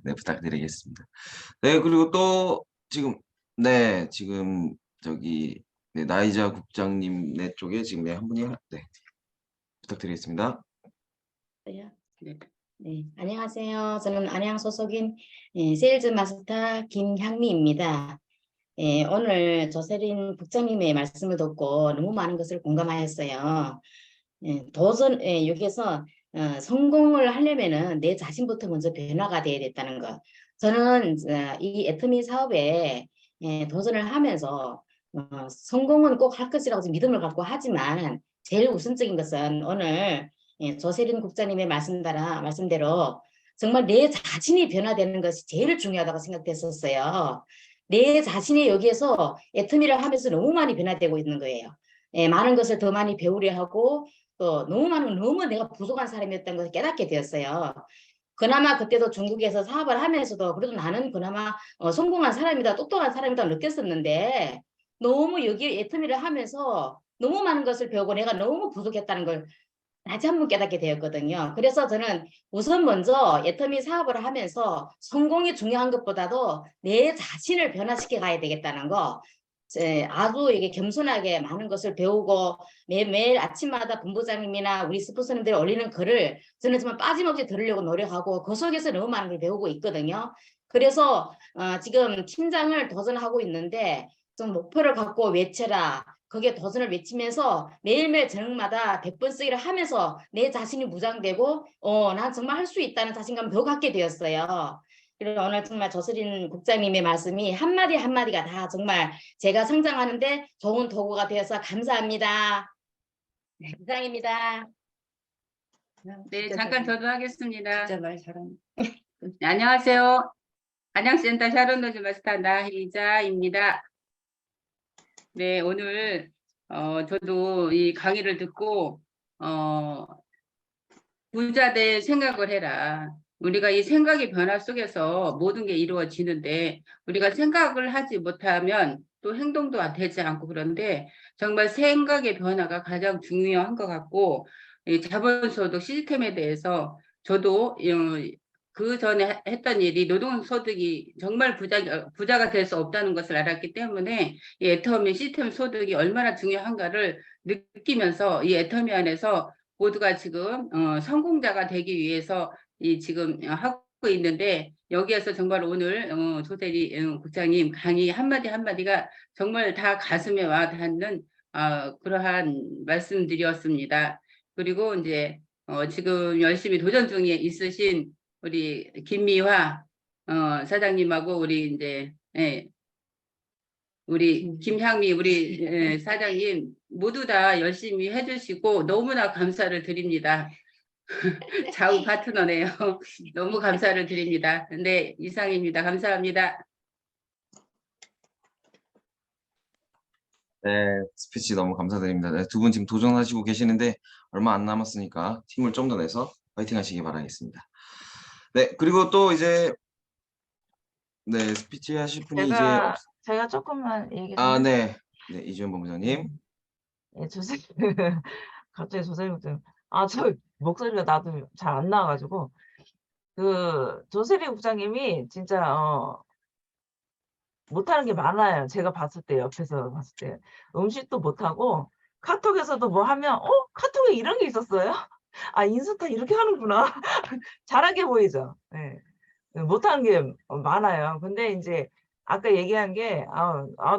네, 부탁드리겠습니다. 네, 그리고 또 지금 저기 네, 나이자 국장님 네 쪽에 지금 네, 한 분이 네, 부탁드리겠습니다. 네, 안녕하세요. 저는 안양 소속인 세일즈 마스터 김향미입니다. 오늘 조세린 국장님의 말씀을 듣고 너무 많은 것을 공감하였어요. 여기서 성공을 하려면은 내 자신부터 먼저 변화가 돼야 됐다는 것. 저는 이 애터미 사업에 도전을 하면서 성공은 꼭 할 것이라고 믿음을 갖고 하지만 제일 우선적인 것은 오늘 조세린 국장님의 말씀대로 정말 내 자신이 변화되는 것이 제일 중요하다고 생각했었어요. 내 자신이 여기에서 애터미를 하면서 너무 많이 변화되고 있는 거예요. 많은 것을 더 많이 배우려 하고 또 너무 내가 부족한 사람이었다는 것을 깨닫게 되었어요. 그나마 그때도 중국에서 사업을 하면서도 그래도 나는 그나마 성공한 사람이다, 똑똑한 사람이다 느꼈었는데 너무 여기 애터미를 하면서 너무 많은 것을 배우고 내가 너무 부족했다는 걸 다시 한번 깨닫게 되었거든요. 그래서 저는 우선 먼저 애터미 사업을 하면서 성공이 중요한 것보다도 내 자신을 변화시켜 가야 되겠다는 거, 아주 이게 겸손하게 많은 것을 배우고 매일 아침마다 본부장님이나 우리 스폰서님들이 올리는 글을 저는 정말 빠짐없이 들으려고 노력하고 그 속에서 너무 많은 걸 배우고 있거든요. 그래서 지금 팀장을 도전하고 있는데 좀 목표를 갖고 외쳐라. 거기에 도전을 외치면서 매일매일 저녁마다 100번 쓰기를 하면서 내 자신이 무장되고 난 정말 할 수 있다는 자신감을 더 갖게 되었어요. 그리고 오늘 정말 조수린 국장님의 말씀이 한마디 한마디가 다 정말 제가 성장하는데 좋은 도구가 되어서 감사합니다. 네, 이상입니다. 네, 잠깐 저도 하겠습니다. 진짜 말 잘하네. 네, 안녕하세요. 안양센터 샤론노즈 마스터 나희자입니다. 네, 오늘 저도 이 강의를 듣고 부자 될 생각을 해라. 우리가 이 생각의 변화 속에서 모든 게 이루어지는데 우리가 생각을 하지 못하면 또 행동도 되지 않고 그런데 정말 생각의 변화가 가장 중요한 것 같고 이 자본소득 시스템에 대해서 저도 그 전에 했던 일이 노동소득이 정말 부자가 될 수 없다는 것을 알았기 때문에 이 애터미 시스템 소득이 얼마나 중요한가를 느끼면서 이 애터미 안에서 모두가 지금 성공자가 되기 위해서 지금 하고 있는데 여기에서 정말 오늘 조대리 국장님 강의 한마디 한마디가 정말 다 가슴에 와 닿는 그러한 말씀들이었습니다. 그리고 이제 지금 열심히 도전 중에 있으신 우리 김미화 사장님하고 우리 이제 우리 김향미 우리 사장님 모두 다 열심히 해주시고 너무나 감사를 드립니다. 좌우 파트너네요. 너무 감사를 드립니다. 네, 이상입니다. 감사합니다. 네, 스피치 너무 감사드립니다. 네, 두 분 지금 도전하시고 계시는데 얼마 안 남았으니까 힘을 좀 더 내서 파이팅 하시기 바라겠습니다. 네, 그리고 또 이제 네, 스피치 하실 분이 제가 조금만 얘기 좀 네. 네, 이주연 본부장님. 예, 갑자기 조세리 좀, 저 목소리가 나도 잘 안 나와가지고, 조세리 국장님이 진짜, 못하는 게 많아요. 제가 봤을 때, 옆에서 봤을 때. 음식도 못하고, 카톡에서도 뭐 하면, 카톡에 이런 게 있었어요? 인스타 이렇게 하는구나. 잘하게 보이죠? 예. 못하는 게 많아요. 근데 이제, 아까 얘기한 게,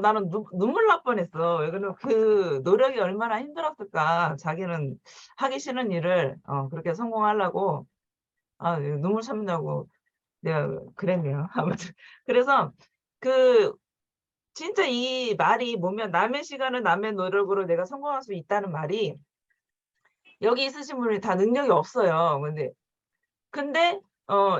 나는 눈물 날 뻔했어. 왜 그러면 그 노력이 얼마나 힘들었을까. 자기는 하기 싫은 일을 그렇게 성공하려고 눈물 참는다고 내가 그랬네요. 아무튼 그래서 진짜 이 말이 뭐면 남의 시간을 남의 노력으로 내가 성공할 수 있다는 말이 여기 있으신 분이 다 능력이 없어요. 근데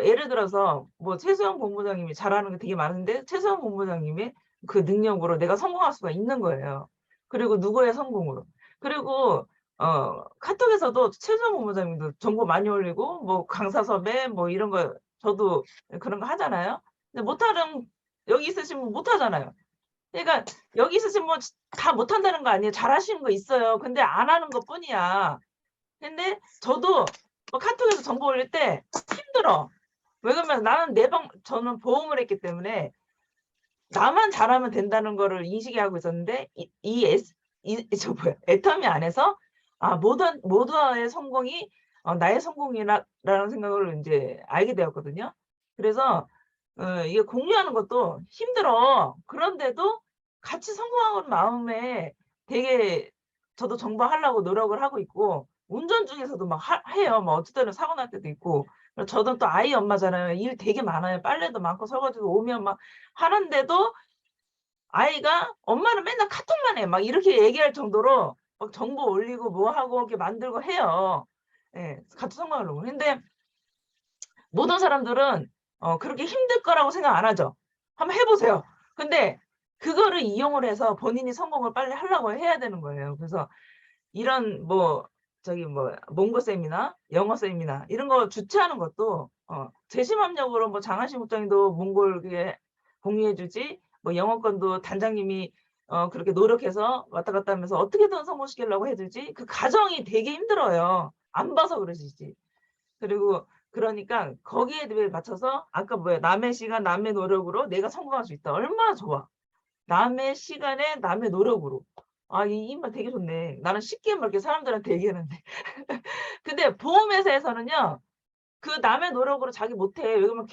예를 들어서 뭐 최수영 본부장님이 잘하는 게 되게 많은데 최수영 본부장님의 그 능력으로 내가 성공할 수가 있는 거예요. 그리고 누구의 성공으로. 그리고 카톡에서도 최수영 본부장님도 정보 많이 올리고 뭐 강사 섭외 뭐 이런 거 저도 그런 거 하잖아요. 근데 여기 있으신 분 못하잖아요. 그러니까 여기 있으신 분 다 못한다는 거 아니에요. 잘하시는 거 있어요. 근데 안 하는 것 뿐이야. 근데 저도 카톡에서 정보 올릴 때 힘들어. 왜 그러면 저는 보험을 했기 때문에 나만 잘하면 된다는 거를 인식이 하고 있었는데 애터미 안에서 모두의 성공이 나의 성공이라는 생각을 이제 알게 되었거든요. 그래서 이게 공유하는 것도 힘들어. 그런데도 같이 성공하는 마음에 되게 저도 정보하려고 노력을 하고 있고 운전 중에서도 막 해요. 뭐 어떨 때는 사고 날 때도 있고. 저도 또 아이 엄마잖아요. 일 되게 많아요. 빨래도 많고 설거지도 오면 막 하는데도 아이가 엄마는 맨날 카톡만 해. 막 이렇게 얘기할 정도로 막 정보 올리고 뭐 하고 이렇게 만들고 해요. 예, 같이 성공하려고. 근데 모든 사람들은 그렇게 힘들 거라고 생각 안 하죠. 한번 해보세요. 근데 그거를 이용을 해서 본인이 성공을 빨리 하려고 해야 되는 거예요. 그래서 이런 몽고 세미나, 영어 세미나 이런 거 주최하는 것도 재심합력으로 뭐 장하신 국장님도 몽골 공유해주지, 뭐 영어권도 단장님이 그렇게 노력해서 왔다 갔다 하면서 어떻게든 성공시키려고 해주지. 그 과정이 되게 힘들어요. 안 봐서 그러시지. 그리고 그러니까 거기에 맞춰서 아까 뭐야, 남의 시간 남의 노력으로 내가 성공할 수 있다. 얼마나 좋아. 남의 시간에 남의 노력으로. 아, 이 말 되게 좋네. 나는 쉽게 이렇게 사람들한테 얘기하는데. 근데 보험회사에서는요, 그 남의 노력으로 자기 못해. 왜 그러면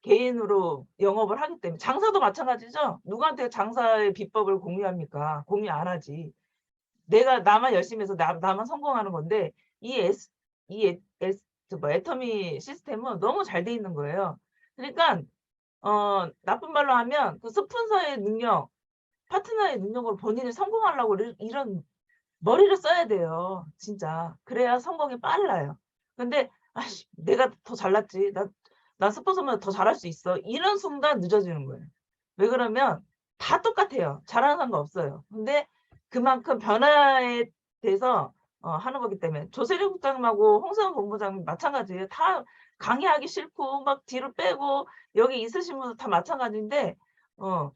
개인으로 영업을 하기 때문에. 장사도 마찬가지죠. 누구한테 장사의 비법을 공유합니까? 공유 안 하지. 내가 나만 열심히 해서 나만 성공하는 건데, 애터미 시스템은 너무 잘 돼 있는 거예요. 그러니까 나쁜 말로 하면 그 스폰서의 능력, 파트너의 능력으로 본인이 성공하려고 이런 머리를 써야 돼요. 진짜. 그래야 성공이 빨라요. 근데 내가 더 잘났지. 나 스폰서면 더 잘할 수 있어. 이런 순간 늦어지는 거예요. 왜 그러면 다 똑같아요. 잘하는 사람 없어요. 근데 그만큼 변화에 대해서 하는 거기 때문에 조세리 국장님하고 홍성훈 본부장님 마찬가지예요. 다 강의하기 싫고 막 뒤로 빼고 여기 있으신 분도 다 마찬가지인데 뭐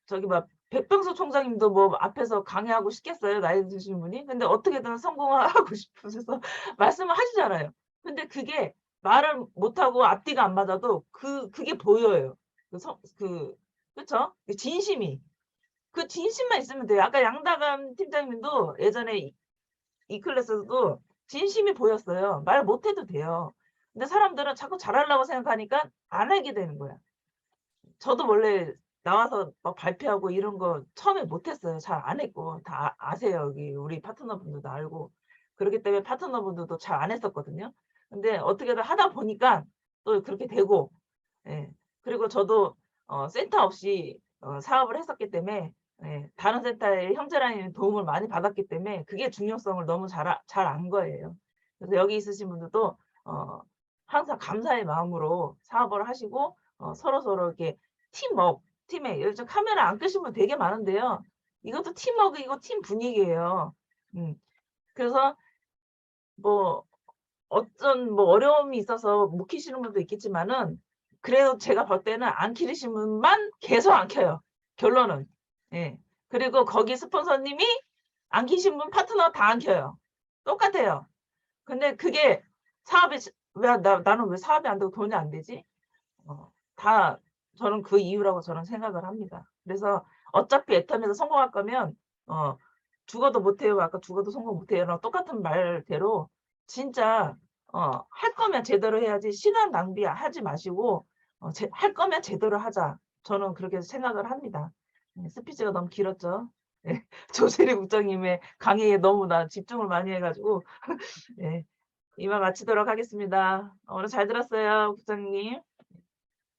저기 막 백병수 총장님도 뭐 앞에서 강의하고 싶겠어요. 나이 드신 분이. 근데 어떻게든 성공하고 싶으셔서 말씀을 하시잖아요. 근데 그게 말을 못하고 앞뒤가 안 맞아도 그게 보여요. 그쵸? 진심이. 그 진심만 있으면 돼요. 아까 양다감 팀장님도 예전에 이 클래스에서도 진심이 보였어요. 말 못해도 돼요. 근데 사람들은 자꾸 잘하려고 생각하니까 안 하게 되는 거야. 저도 원래 나와서 막 발표하고 이런 거 처음에 못했어요. 잘 안 했고 다 아세요. 여기 우리 파트너분들도 알고. 그렇기 때문에 파트너분들도 잘 안 했었거든요. 근데 어떻게든 하다 보니까 또 그렇게 되고, 예. 그리고 저도 센터 없이 사업을 했었기 때문에 다른 센터의 형제라인 도움을 많이 받았기 때문에 그게 중요성을 너무 잘 안 거예요. 그래서 여기 있으신 분들도 항상 감사의 마음으로 사업을 하시고 서로 이렇게 팀에 요즘 카메라 안 끄신 분 되게 많은데요. 이것도 팀워크이고 팀 분위기예요. 그래서 뭐 어떤 뭐 어려움이 있어서 못 키시는 분도 있겠지만은 그래도 제가 볼 때는 안 키리신 분만 계속 안 켜요. 결론은. 예. 그리고 거기 스폰서님이 안 키신 분 파트너 다 안 켜요. 똑같아요. 근데 그게 사업이 나는 왜 사업이 안 되고 돈이 안 되지? 다 저는 그 이유라고 저는 생각을 합니다. 그래서 어차피 애텀에서 성공할 거면 죽어도 못해요. 아까 죽어도 성공 못해요랑 똑같은 말대로 진짜 할 거면 제대로 해야지 시간 낭비하지 마시고 할 거면 제대로 하자. 저는 그렇게 생각을 합니다. 스피치가 너무 길었죠. 네. 조세리 국장님의 강의에 너무 나 집중을 많이 해가지고 네. 이만 마치도록 하겠습니다. 오늘 잘 들었어요, 국장님.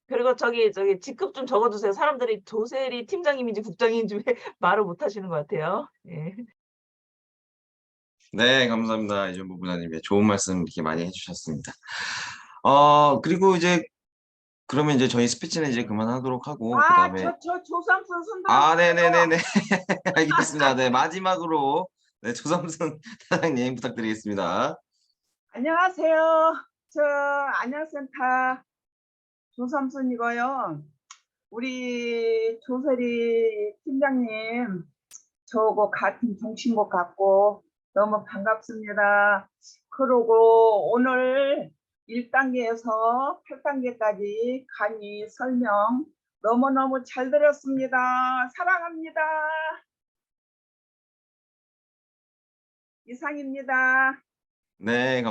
그리고 저기 직급 좀 적어주세요. 사람들이 조세리 팀장님인지 국장님인지 말을 못 하시는 것 같아요. 예. 네, 감사합니다. 이준부 부장님의 좋은 말씀 이렇게 많이 해주셨습니다. 그리고 그러면 이제 저희 스피치는 이제 그만하도록 하고, 그다음에 저 조삼선 손 네네네네. 알겠습니다. 네, 마지막으로 조삼선 사장님 부탁드리겠습니다. 안녕하세요. 저 안양센터 조삼선이고요. 우리 조세리 팀장님 저하고 같은 종신곡 같고 너무 반갑습니다. 그리고 오늘 1단계에서 8단계까지 강의 설명 너무너무 잘 들었습니다. 사랑합니다. 이상입니다. 네,